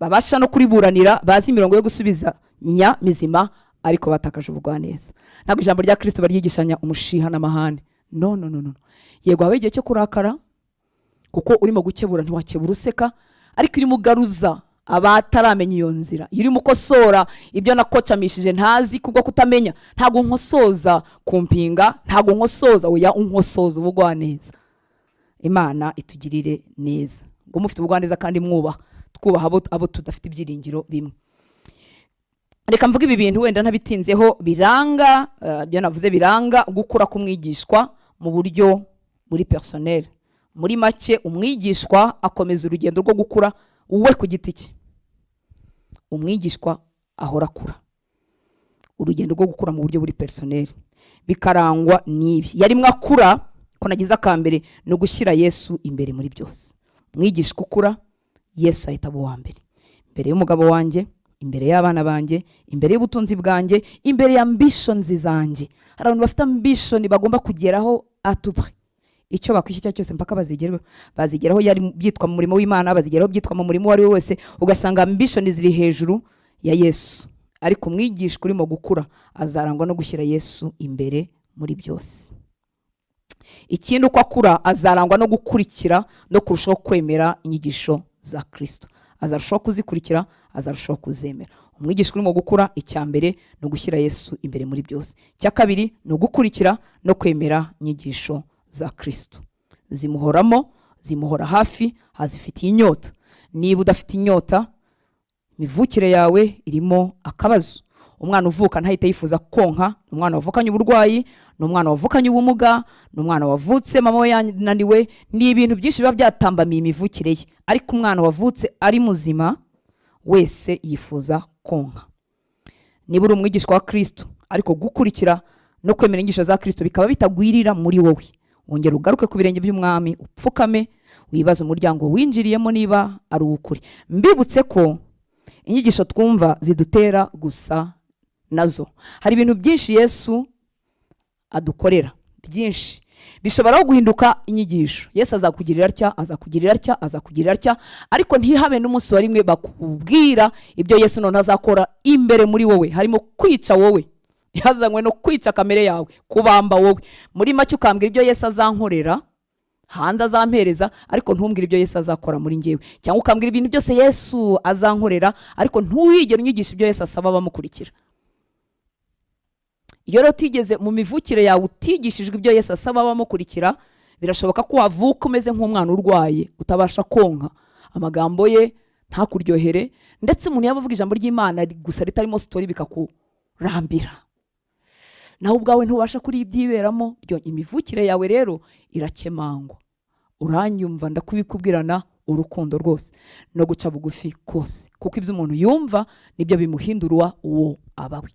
babasha no kuriburanira, bazi imirongo yo gusubiza nya mizima, ariko batakaje ubugwaneza. Ntabwo ijambo rya Kristo baryigishanya umushiha n'amahane. No. Yego habe igihe cyo kurakara, kuko urimo gukebura ntiwakebura useka, ariko urimo ugaruza abataramenya iyo nzira. Urimo ukosora ibyo nakocamishije ntazi kubwo kutamenya. Ntabwo nkosoza kumpinga, ntabwo nkosoza, oya unkosoza ubugwaneza. Imana itugirire neza. Ngo mufite ubugwaneza kandi mwubaha, twubaha abo tudafite ibyiringiro bimwe. Reka mvuga ibi bintu wenda ntabitinzeho biranga, byo navuze biranga gukura kumwigishwa mu buryo muri personnel. Muri make umwigishwa akomeza urugendo rwo gukura uwe ku giti cye. Umwigishwa ahora akura. Urugendo rwo gukura mu buryo buri personnel bikarangwa n'ibi. Yari mwakura ko nagize akambere no gushyira Yesu imbere muri byose. Umwigishwa ukura, Yesu ahita abo wa mbere. Imbere y'umugabo wanjye, imbere y'abana banjye, imbere y'ubutunzi bwanjye, imbere ya ambitions zanjye. Hari abantu bafite ambition bagomba kugeraho atupre. Icyo bakwishyira cyose mpaka bazigeraho yari byitwa mu murimo w'Imana, bazigeraho byitwa mu murimo wari wese, ugasanga ambition ziri hejuru ya Yesu. Ariko umwigishwa urimo gukura azarangwa no gushyira Yesu imbere muri byose. Ikindi uko akura azarangwa no gukurikira no kurushaho kwemera inyigisho za Kristo. Azarushaho kuzikurikira, azarushaho kuzemera. Umwigishwa urimo gukura, icya mbere no gushyira Yesu imbere muri byose. Cya kabiri no gukurikira no kwemera inyigisho za Kristo. Zimuhoramo, zimuhora hafi, hazifitiye inyota. Niba udafite inyota, imivukire yawe irimo akabazo. Umwana uvuka ntahita yifuza konka, umwana wavukanye uburwayi, n'umwana wavukanye ubumuga, n'umwana wavutse mama we yananiwe, ni ibintu byinshi biba byatambamiye imivukire ye. Ariko umwana wavutse ari muzima wese yifuza konka. Niba uri umwigishwa wa Kristo, ariko gukurikira no kwemera inyigisho za Kristo bikaba bitagwirira muri wowe, wongera ugaruke ku birenge by'umwami, upfukame, wibaza umuryango winjiriyemo niba ari ukuri. Mbibutse ko inyigisho twumva zidutera gusa nazo. Hari ibintu byinshi Yesu adukorera, byinshi bishobora guhinduka inyigisho. Yesu azakugirira atya, azakugirira atya, azakugirira atya, ariko ntihabe n'umunsi wa rimwe bakubwira ibyo Yesu none azakora imbere muri wowe. Harimo kwica wowe, yazanywe no kwica kamere yawe, kubamba wowe. Muri make ukambwira ibyo Yesu azankorera hanze azampereza, ariko ntumbwire ibyo Yesu azakora muri njyewe. Cyangwa ukambwira ibintu byose Yesu azankorera, ariko ntuwigere unyigisha ibyo Yesu asaba abamukurikira. Iyo rero utigeze mu mivukire yawe utigishijwe ibyo Yesu asaba abamukurikira, birashoboka ko wavuka umeze nk'umwana urwaye, utabasha konka, amagambo ye ntakuryohere, ndetse umuntu yaba avuga ijambo ry'Imana gusa ritarimo story bikakurambira. Nawe ubwawe ntubasha kuri ibyiberamo. Imivukire yawe rero irakemangwa. Uranyumva ndakubikubwirana urukundo rwose no guca bugufi kose, kuko ibyo umuntu yumva nibyo bimuhindurwa uwo abawe.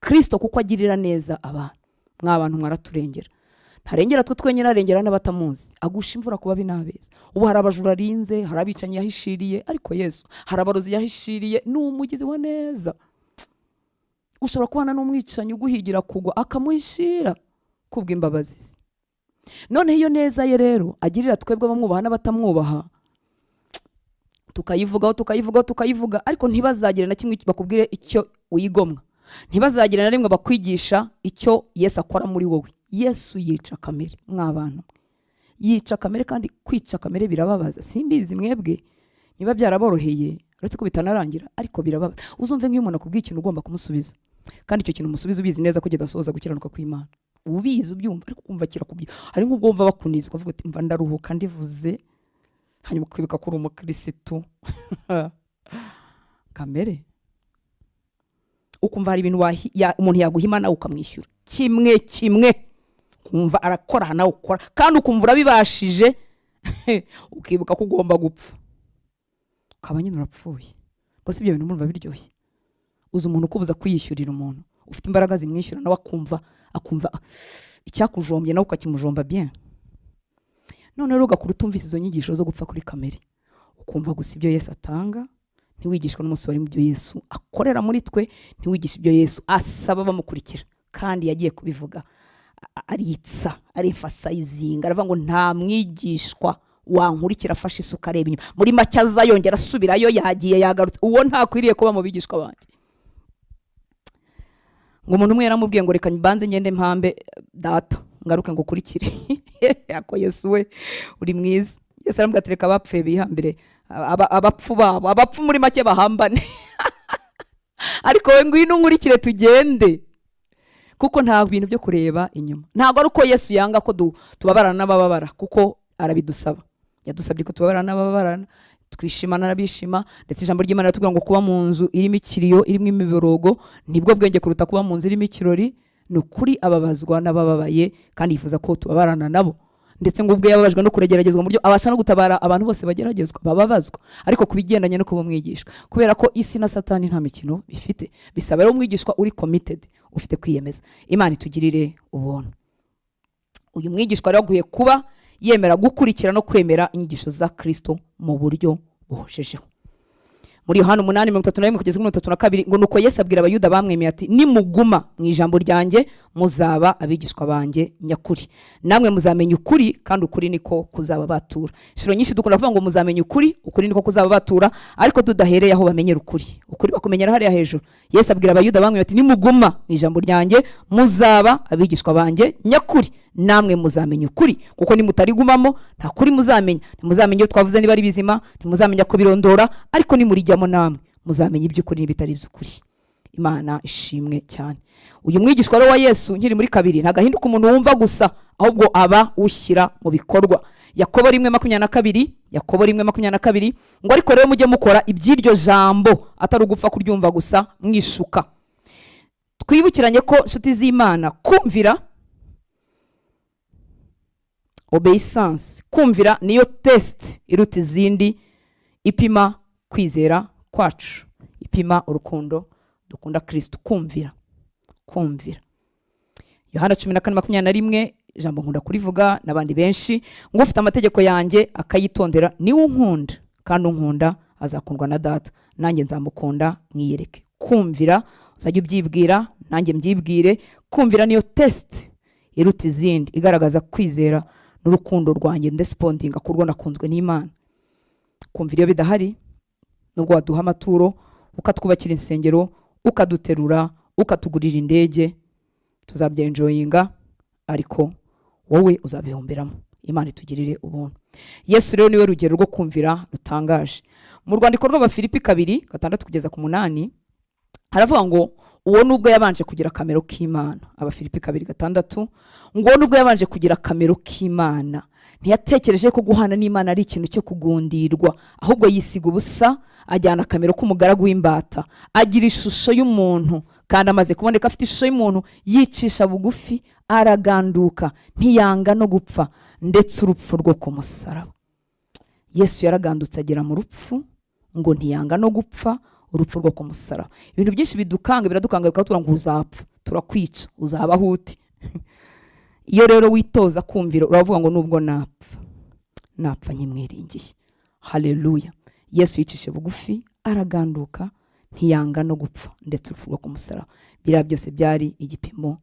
Kristo kuko agirira neza abantu, mw'abantu mwaraturengera. Ntarengera twe twenyine, arengera n'abatamuzi, agusha imvura kuba binabeza. Ubu hari abajura arinze, hari abicanyi yahishiriye, ariko Yesu hari abarozi yahishiriye. Ni umugizi wa neza. Ushobora kubana n'umwicanyi uguhigira kugwa akamuhishira kubw'imbabazi ze. None iyo neza ye rero agirira twebwe abamwubaha n'abatamwubaha, tukayivuga, ariko ntibazagire na kimwe bakubwire icyo uyigomwa. Ntibazagire na rimwe bakwigisha icyo Yesu akora muri wowe. Yesu yica kamere, mw'abantu yica kamere, kandi kwica kamere birababaza. Simbizi mwebwe niba byaraboroheye, uretse ko bitanarangira, ariko birababaza. Uzumve nk'iyo umuntu akubwiye ikintu ugomba kumusubiza, kandi icyo kintu umusubiza ubizi neza ko kidasohoza gukiranuka kw'Imana. Ubizi ubyumva, ariko kumva kirakubye. Hari nk'ubwo wumva bakuniza ukavuga uti mva ndaruhuka ndivuze, hanyuma ukibuka ko uri umukirisitu. Kamere ukumva hari ibintu umuntu yaguhima nawe ukamwishyura kimwe, kumva arakora nawe ukora, kandi ukumva urabibashije, ukibuka ko ugomba gupfa, ukaba nyine urapfuye. ko si ibyo bintu murumva biryoshye? Uzi umuntu ukubuza kwiyishyurira umuntu ufite imbaraga zimwishyura nawe akumva icyakujombye nawe ukakimujomba bien. None rero ugakura utumvise izo nyigisho zo gupfa kuri kamere, ukumva gusa ibyo Yesu atanga, ntiwigishwa n'umunsi wari mu byo Yesu akorera muri twe, ntiwigisha ibyo Yesu asaba bamukurikira. Kandi yagiye kubivuga aritsa, aremphasizing, aravuga ngo nta mwigishwa wankurikira afashe isuka areba inyuma. Muri make azayongera asubirayo, yagiye yagarutse, uwo ntakwiriye kuba mu bigishwa banjye. Ngo umuntu umwe yaramubwiye ngo reka mbanze ngende mpambe data ngaruke ngo kurikire. Yako Yesu we uri mwiza. Yesu aramubwira ati reka abapfuye bihambire abapfu babo, abapfu muri make bahambane. Ariko we ngwino nkurikire tugende, kuko nta bintu byo kureba inyuma. Ntabwo ari uko Yesu yanga ko tubabarana n'abababara, kuko arabidusaba. Yadusabye ko tubabarana n'ababarana, twishimana n'abishima. Ndetse ijambo ry'Imana riratubwira ngo kuba mu nzu irimo ikiriyo, irimo imiborogo nibwo bwenge kuruta kuba mu nzu irimo ikirori. Ni ukuri ababazwa n'abababaye kandi yifuza ko tubabarana nabo. Ndetse ngo ubwo yababajwe no kuregeragezwa mu buryo abasha no gutabara abantu bose bageragezwa, bababazwa. Ariko kubigendanye no kuba umwigishwa, kubera ko isi na Satani nta mikino bifite, bisaba rero umwigishwa uri committed, ufite kwiyemeza. Imana itugirire ubuntu. Uyu mwigishwa rero aguye kuba yemera gukurikira no kwemera inyigisho za Kristo mu buryo buhojejeho. Muri Yohana 8:31 kugeza 32 ngo nuko Yesu abwira abayuda bamwemeye ati nimuguma mu ijambo ryanjye muzaba abigishwa banjye nyakuri, namwe muzamenya ukuri kandi ukuri niko kuzaba batura. Shiro nyinshi dukunda kuvuga ngo muzamenya ukuri, ukuri niko kuzaba batura, ariko tudahereye aho bamenyera ukuri. Ukuri bakumenyera hariya hejuru. Yesu abwira abayuda bamwemeye ati nimuguma mu ijambo ryanjye muzaba abigishwa banjye nyakuri, namwe muzamenya ukuri, kuko nimutarigumamo nta kuri muzamenya. Ntimuzamenya ibyo twavuze niba ari bizima, ntimuzamenya ko birondora, ariko nimurijyamo namwe muzamenya iby'ukuri n'ibitari iby'ukuri. Imana ishimwe cyane. Uyu mwigishwa wa Yesu nkiri muri kabiri ntagahinduka umuntu wumva gusa, ahubwo aba ushyira mu bikorwa. Yakobo 1:22, Yakobo 1:22 ngo ariko rero mujye mukora iby'iryo jambo, atari ugupfa kuryumva gusa mwishuka. Twibukiranye ko inshuti z'Imana kumvira, obeissance, kumvira niyo test iruta izindi ipima kwizera kwacu, ipima urukundo dukunda Kristo. Kumvira. Yohana 14:21 ijambo nkunda kurivuga n'abandi benshi, ngo ufite amategeko yanjye akayitondera niwe unkunda, kandi unkunda azakundwa na data, nanjye nzamukunda mwiyereke. Kumvira uzajya ubyibwira, nanjye mbyibwire. Kumvira niyo test iruta izindi igaragaza kwizera n'urukundo rwanjye ndespondinga kurwo nakunzwe n'Imana. Kumvira iyo bidahari, nubwo waduha amaturo, ukatwubakira insengero, ukaduterura, ukatugurira indege, tuzabyenjoyinga, ariko wowe uzabihomberamo. Imana itugirire ubuntu. Yesu rero niwe rugero rwo kumvira rutangaje. Mu rwandiko rw'Abafilipi 2:6 kugeza ku 8 haravuga ngo uwo nubwo yabanje kugira kamero k'Imana. Abafilipi 2:6 ngo nubwo yabanje kugira kamero k'Imana ntiyatekereje ko guhana n'Imana ari ikintu cyo kugundirwa, ahubwo yisiga ubusa, ajyana kamero k'umugaragu w'imbata, agira ishusho y'umuntu, kandi amaze kuboneka afite ishusho y'umuntu yicisha bugufi, araganduka, ntiyanga no gupfa, ndetse urupfu rwo ku musaraba. Yesu yaragandutse agera mu rupfu, ngo ntiyanga no gupfa, urupfu rwo ku musaraba. Ibintu byinshi biradukanga bikatubwira ngo uzapfa, turakwica, uzabaho uti. Iyo rero witoza kumvira uravuga ngo nubwo napfa nkimwiringiye. Haleluya. Yesu yicishe bugufi, araganduka, ntiyanga no gupfa, ndetse urupfu rwo ku musaraba. Biriya byose byari igipimo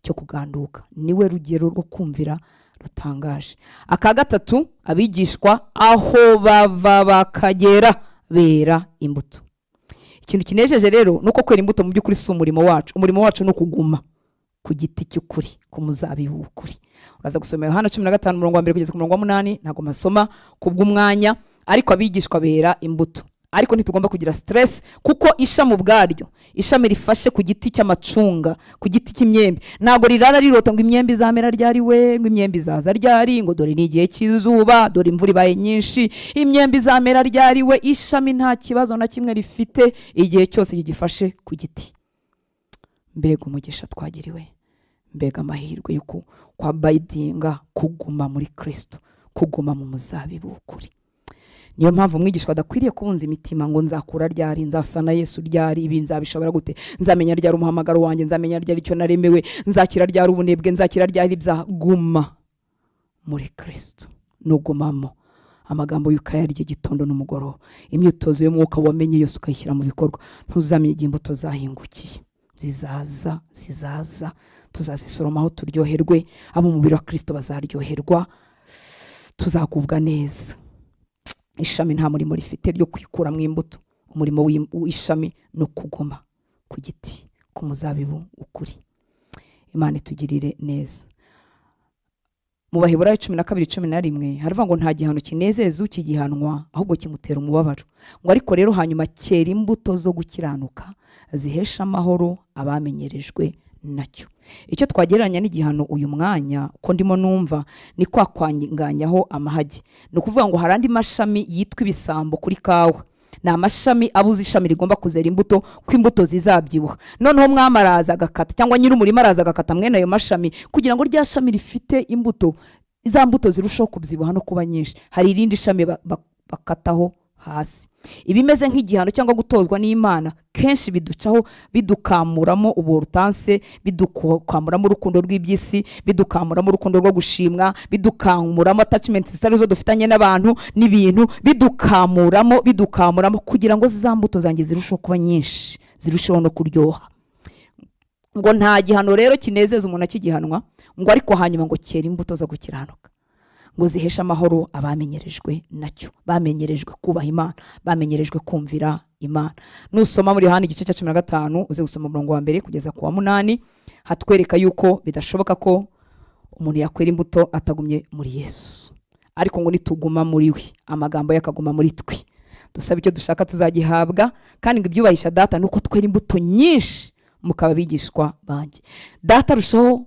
cyo kuganduka. Niwe rugero rwo kumvira rutangaje. Aka gatatu, abigishwa aho bava bakagera bera imbuto. Ikintu kinejeje rero nuko kwera imbuto mu by'ukuri si umurimo wacu. Umurimo wacu no kuguma ku giti cy'ukuri, ku muzabibu w'ukuri. Uraza gusoma Yohana 15:1 kugeza ku 8, ntago masoma kubw'umwanya, ariko abigishwa bera imbuto. Ariko ntitugomba kugira stress, kuko ishami ubwaryo, ishami rifashe ku giti cy'amacunga, ku giti cy'imyembe, ntago rirara rirota ngo imyembe izamera ryari we, ngo imyembe izaza ryari, ngo dore ni igihe cy'izuba, dore imvura ibaye nyinshi, imyembe izamera ryari we. Ishami nta kibazo na kimwe rifite igihe cyose kigifashe ku giti. Mbega umugisha twagiriwe, mbega amahirwe yo kwabidinga, kuguma muri Kristo, kuguma mu muzabibu w'ukuri. niyo mpamvu umwigishwa adakwiriye kubunza imitima ngo nzakura ryari, nzasa na Yesu ryari, ibi nzabishobora gute, nzamenya ryari umuhamagaro wanjye, nzamenya ryari icyo naremewe, nzakira ryari ubunebwe, nzakira ryari ibyaha. Guma muri Kristo, nugumamo amagambo y'ukayarya igitondo n'umugoroba, imyitozo y'umwuka wamenye yose ukayishyira mu bikorwa, ntuzamenye igihe imbuto zahingukiye. Zizaza tuzazisoromaho turyoherwe, abo mu mubiri wa Kristo bazaryoherwa, tuzagubwa neza. Ishami nta murimo rifite ryo kwikura mu imbuto. Umurimo w'ishami no kuguma ku giti ku muzabibu ukuri. Imana itugirire neza. Mu Baheburayo 12:11 haravuga ngo nta gihano kinezeza ukigihanwa, ahubwo kimutera umubabaro. Ngo ariko rero hanyuma cyera imbuto zo gukiranuka zihesha amahoro abamenyerejwe nacyo. Icyo twagereranya n'igihano uyu mwanya ko ndimo numva ni kwa kwanganyaho amahagi. Ni ukuvuga ngo harandi mashami yitwa ibisambo kuri kawa, ni amashami abuze ishami rigomba kuzera imbuto ko imbuto zizabyibuha. Noneho mwamaraza agakata cyangwa nyir'umurima araza agakata mwene ayo mashami kugira ngo rya shami rifite imbuto, iza mbuto zirushaho kubyibuha no kuba nyinshi. Hari irindi shami bakataho hasi. Ibimeze nk'igihano cyangwa gutozwa n'Imana kenshi biducaho bidukamuramo uburutanse, bidukamuramo urukundo rw'ibyisi, bidukamuramo urukundo rwo gushimwa, bidukamuramo attachments zitari zo dufitanye n'abantu n'ibintu, bidukamuramo kugira ngo zizambuto zanjye zirushaho kuba nyinshi, zirushaho no kuryoha. Ngo nta gihano rero kinezeza umuntu akigihanwa, ngo ariko hanyuma ngo cyera imbuto zo gukiranuka, ngo zihesha amahoro abamenyerejwe nacyo, bamenyerejwe kubaha Imana, bamenyerejwe kumvira Imana. Nusoma muri Yohana igice cya 15 uze gusoma umurongo wa 1 kugeza ku wa 8, hatwereka yuko bidashoboka ko umuntu yakwera imbuto atagumye muri Yesu. Ariko ngo nituguma muri we, amagambo yakaguma muri twe, dusaba icyo dushaka tuzagihabwa, kandi ngo ibyubahisha data nuko twera imbuto nyinshi mukaba bigishwa banjye. Data rushaho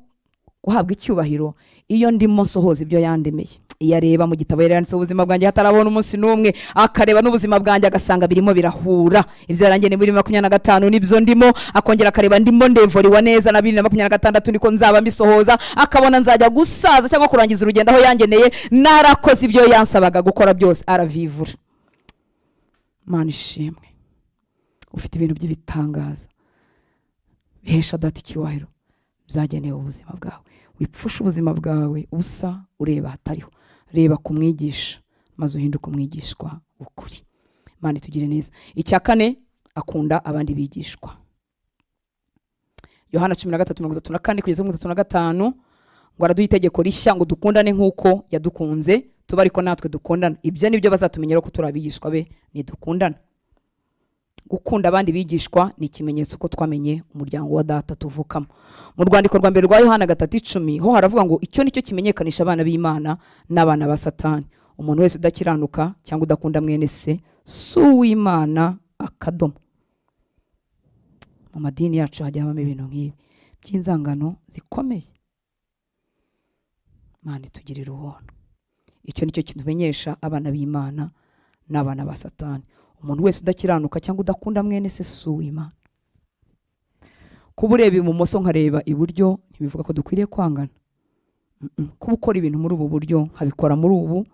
guhabwa icyubahiro iyo ndimo nsohoza ibyo yandemeye. Iyo areba mu gitabo yaranditse ubuzima bwanjye hatarabona umunsi n'umwe, akareba n'ubuzima bwanjye agasanga birimo birahura, ibyo yarangiye muri 2025 nibyo ndimo, akongera akareba ndimo ndevoriwa neza na 2026 niko nzaba mbisohoza, akabona nzajya gusaza cyangwa kurangiza urugendo aho yangeneye, narakoze ibyo yansabaga gukora byose, aravivura. Mana ishimwe, ufite ibintu by'ibitangaza bihesha data icyubahiro byagenewe ubuzima bwawe. Wipfusha ubuzima bwawe ubusa ureba hatariho, reba kumwigisha maze uhinduke umwigishwa ukuri. Imana itugire neza. Icya kane, akunda abandi bigishwa. Yohana 13:34 kugeza 35 ngo araduha itegeko rishya ngo dukundane nk'uko yadukunze, tuba ariko natwe dukundana. Ibyo nibyo bazatumenyera ko turabigishwa be, ni dukundana. Gukunda abandi bigishwa ni ikimenyetso ko twamenye umuryango wa data tuvukamo. Mu rwandiko rwa mbere rwa Yohana 3:10 ho haravuga ngo icyo nicyo kimenyekanisha abana b'Imana n'abana ba Satani. Umuntu wese udakiranuka cyangwa udakunda mwene se si uw'Imana akadomo. Mu madini yacu hajya habamo ibintu nk'ibi by'inzangano zikomeye. Imana itugirira ubuntu. Icyo nicyo kimenyesha abana b'Imana n'abana ba Satani. Umuntu wese udakiranuka cyangwa udakunda mwene se si uw'Imana. Kuba ureba ibumoso nkareba iburyo ntibivuga ko dukwiriye kwangana. Kuba ukora ibintu muri ubu buryo nkabikora muri ubu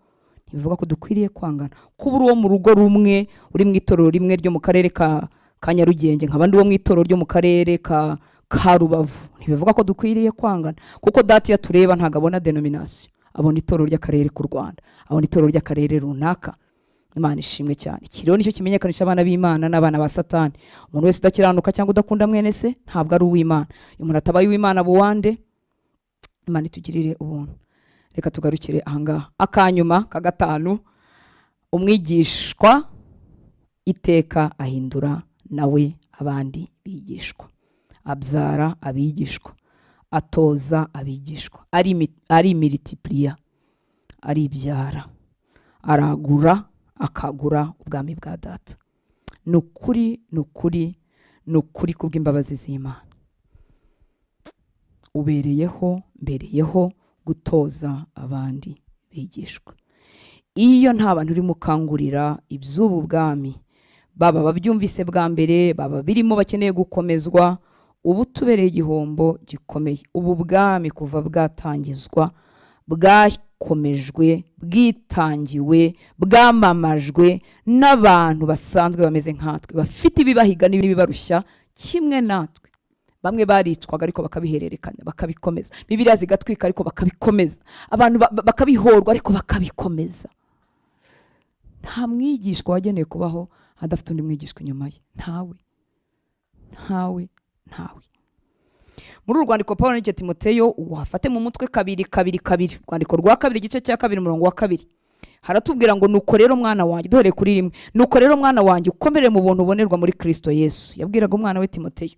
ntibivuga ko dukwiriye kwangana. Kuba uri uwo mu rugo rumwe, uri mu itorero rimwe ryo mu karere ka Nyarugenge nk'abandi wo mu itorero ryo mu karere ka Rubavu ntibivuga ko dukwiriye kwangana, kuko data yatureba ntago abona denomination, abona itorero ry'akarere ku Rwanda, abona itorero ry'akarere runaka. Imana ishimwe cyane. Ikiriho nicyo kimenyekanisha abana b'Imana n'abana ba Satani. Umuntu wese udakiranuka cyangwa udakunda mwene se ntabwo ari uw'Imana. Iyo umuntu atabaye uw'Imana buwande, Imana itugirire ubuntu. Reka tugarukire ahangaha. Akanyuma ka gatanu, umwigishwa iteka ahindura nawe abandi bigishwa, abyara abigishwa, atoza abigishwa, ari multiplier, ari ibyara, aragura akagura ubwami bwa data. Nukuri kubw'imbabazi z'Imana mbereyeho gutoza abandi bigishwa. Iyo nta bantu uri mukangurira iby'ubu bwami, baba babyumvise bwa mbere, baba birimo bakeneye gukomezwa, ubu tubereye igihombo gikomeye. Ubu bwami kuva bwatangizwa bwakomejwe, bwitangiwe, bwamamajwe n'abantu basanzwe bameze nkatwe, bafite ibibahiga n'ibibarushya kimwe natwe. Bamwe baricwaga ariko bakabihererekanya bakabikomeza, Bibiliya zigatwika ariko bakabikomeza, abantu bakabihorwa ariko bakabikomeza. Nta mwigishwa wagenewe kubaho adafite undi mwigishwa inyuma ye. Ntawe. Muri urwandiko Pawulo n'icyo Timoteyo uhafate mu mutwe 2:2, urwandiko rwa 2 igice cya 2 umurongo wa 2, haratubwira ngo nuko rero mwana wanjye, duhereye kuri 1, nuko rero mwana wanjye ukomere mu buntu ubonerwa muri Kristo Yesu. Yabwiraga umwana we Timoteyo,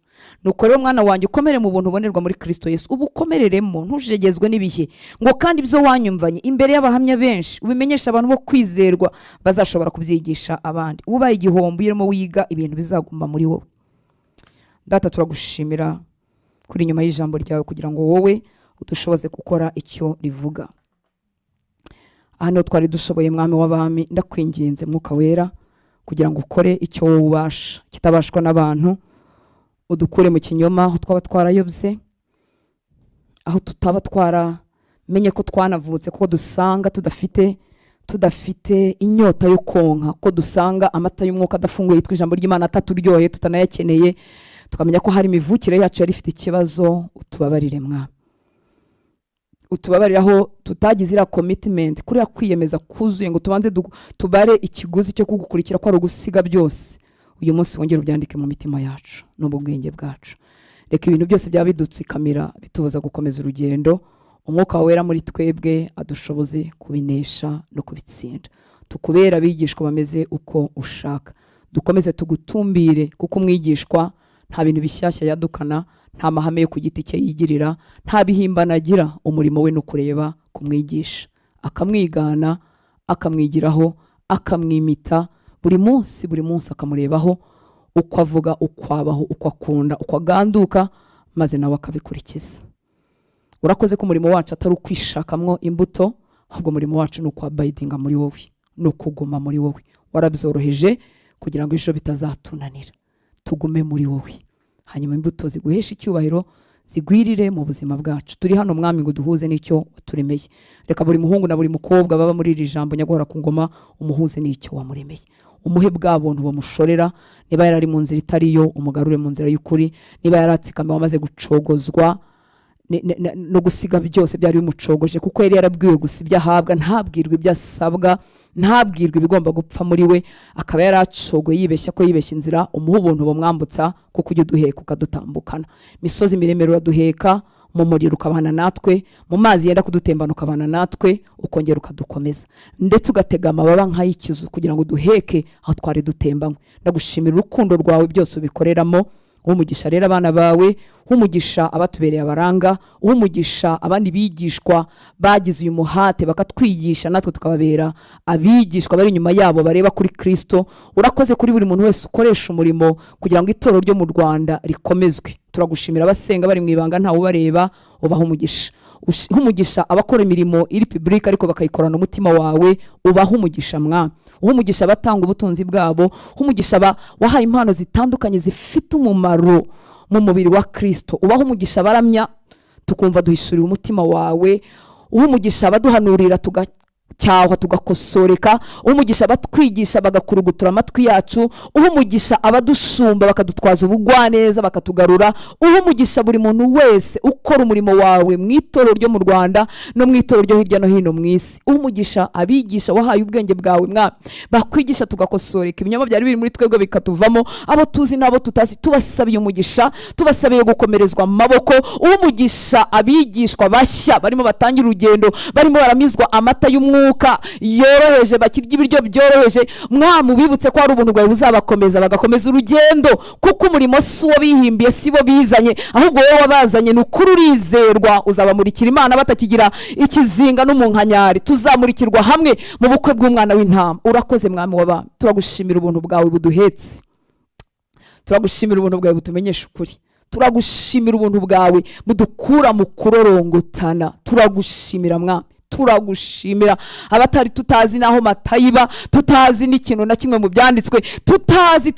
nuko rero mwana wanjye ukomere mu buntu ubonerwa muri Kristo Yesu, ubukomereremo ntujegezwe n'ibihe, ngo kandi ibyo wanyumvanye imbere y'abahamya benshi ubimenyesha abantu bo kwizerwa bazashobora kubyigisha abandi. Ubaye igihombo urimo wiga ibintu bizaguma muri wowe. Data, turagushimira kuri nyuma y'ijambo ryawe kugira ngo wowe udushoboze gukora icyo rivuga. Hano twari dushoboye mwami w'abami, ndakwinginze mwuka wera kugira ngo ukore icyo wowe ubasha kitabashwa n'abantu, udukure mu kinyoma aho twaba twarayobye, aho tutaba twaramenye ko twanavutse, ko dusanga tudafite inyota yo konka, ko dusanga amata y'umwuka adafunguye yitwa ijambo ry'Imana ataturyoheye tutanayakeneye, tukamenya ko hari imivukire yacu yari ifite ikibazo. Utubabarire mwami, utubabarire aho tutagize ira commitment kuri kwiyemeza kuzuye ngo tubanze tubare ikiguzi cyo kugukurikira ko ari ugusiga byose. Uyu munsi wongera ubyandike mu mitima yacu no mu bwenge bwacu. Reka ibintu byose byaba bidutsikamira bitubuza gukomeza urugendo. Umwuka wera muri twebwe adushoboze kubinesha no kubitsinda. Tukubera abigishwa bameze uko ushaka. Dukomeze tugutumbire kuko umwigishwa nta bintu bishyashya yadukana, nta mahame yo ku giti cye yigirira, nta bihimbana agira. Umurimo we no kureba kumwigisha, akamwigana, akamwigiraho, akamwimita buri munsi akamurebaho uko avuga, uko abaho, uko akunda, uko aganduka, maze nawe akabikurikiza. Urakoze ko umurimo wacu atari ukwishakamwo imbuto, ahubwo umurimo wacu ni uko abidinga muri wowe, no kuguma muri wowe. Warabyoroheje kugira ngo ejo bitazatunanira, tugume muri wowe, hanyuma imbuto ziguhesha icyubahiro zigwirire mu buzima bwacu. Turi hano mwami ngo duhuze n'icyo waturemeye. Reka buri muhungu na buri mukobwa baba muri iri jambo nyagora ku ngoma umuhuze n'icyo wamuremeye, umuhe bwa buntu bamushorera. Niba yarari mu nzira itariyo, umugarure mu nzira y'ukuri. Niba yaratsikame wamaze gucogozwa no gusiga byose byari bimucogoje, kuko yari yarabwiwe gusa ibyo ahabwa, ntabwirwe ibyo asabwa, ntabwirwe ibigomba gupfa muri we. Akaba yaracogoye yibeshya ko yibeshya inzira. Umuhe ubuntu bumwambutsa, kuko ujya uduheka ukadutambukana. Misozi miremire uraduheka, mu muriro ukabana natwe, mu mazi yenda kudutembana ukabana natwe, ukongera ukadukomeza, ndetse ugatega amababa nk'ay'ikizu kugira ngo duheke aho twari dutembanywe. Ndagushimira urukundo rwawe byose ubikoreramo. Umugisha rero abana bawe, umugisha abatubereye abaranga, umugisha abandi bigishwa bagize uyu muhate bakatwigisha, natwe tukababera abigishwa bari inyuma yabo bareba kuri Kristo. Urakoze kuri buri muntu wese ukoresha umurimo kugira ngo itorero ryo mu Rwanda rikomezwe. Turagushimira abasenga bari mu ibanga ntawe ubareba, ubaha umugisha. Umugisha abakora imirimo iri public ariko bakayikorana umutima wawe, ubaha umugisha mwami. Umugisha abatanga ubutunzi bwabo, umugisha wahaye impano zitandukanye zifite umumaro mu mubiri wa Kristo. Ubaha umugisha baramya tukumva duhishurira umutima wawe. Umugisha abaduhanurira tugacyahwa tugakosoreka. Umugisha abatwigisha bagakurugutura amatwi yacu. Umugisha abadusumba bakadutwaza ubugwaneza bakatugarura. Umugisha buri muntu wese ukora umurimo wawe mu itorero ryo mu Rwanda no mu itorero ryo hirya no hino mu isi. Umugisha abigisha wahaye ubwenge bwawe mwami, bakwigisha tugakosoreka ibinyoma byari biri muri twebwe bikatuvamo, abo tuzi nabo tutazi. Tubasabiye umugisha, tubasabiye gukomerezwa amaboko. Umugisha abigishwa bashya barimo batangira urugendo, barimo baramizwa amata y'umwuka yoroheje, bakirya ibiryo byoroheje. Mwami ubibutse ko ari ubuntu bwawe buzabakomeza bagakomeza urugendo, kuko umurimo si wo bihimbiye, si bo bizanye, ahubwo wowe wabazanye. Ni ukuri urizerwa, uzabamurikira Imana batakigira ikizinga n'umunkanyari. Tuzamurikirwa hamwe mu bukwe bw'umwana w'intama. Urakoze mwami w'abami, turagushimira ubuntu bwawe buduhetse, turagushimira ubuntu bwawe butumenyesha ukuri, turagushimira ubuntu bwawe budukura mu kurorongotana. Turagushimira mwami, turagushimira. Abatari tutazi naho matayiba, tutazi n'ikintu na kimwe mu byanditswe, tutazi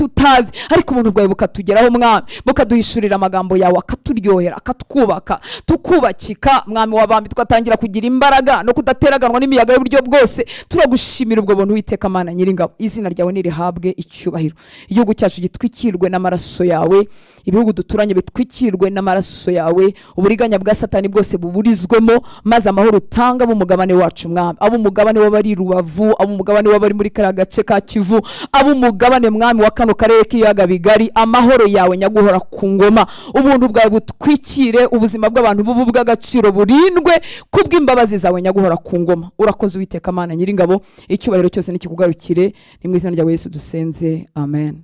ariko ubuntu bwawe bukatugeraho mwami, bukaduhishurira amagambo yawe akaturyohera, akatwubaka, tukubakika mwami w'abami, twatangira kugira imbaraga no kudateraganwa n'imiyaga y'uburyo bwose. Turagushimira ubwo buntu Uwiteka Mana Nyiringabo. Izina ryawe nirihabwe icyubahiro. Igihugu cyacu gitwikirwe n'amaraso yawe, ibihugu duturanye bitwikirwe n'amaraso yawe, uburiganya bwa Satani bwose buburizwemo, maze amahoro utanga b'umugabane wacu mwami, abo umugabane w'abari Rubavu, abo umugabane w'abari muri kariya gace ka Kivu, abo umugabane mwami wa kano karere k'ibiyaga bigari. Amahoro yawe nyaguhora ku ngoma, ubuntu bwawe butwikire, ubuzima bw'abantu bubu bw'agaciro burindwe kubw'imbabazi zawe nyaguhora ku ngoma. Urakoze Uwiteka Mana Nyiringabo, icyubahiro cyose nikikugarukire, ni mu izina rya Yesu dusenze, amen.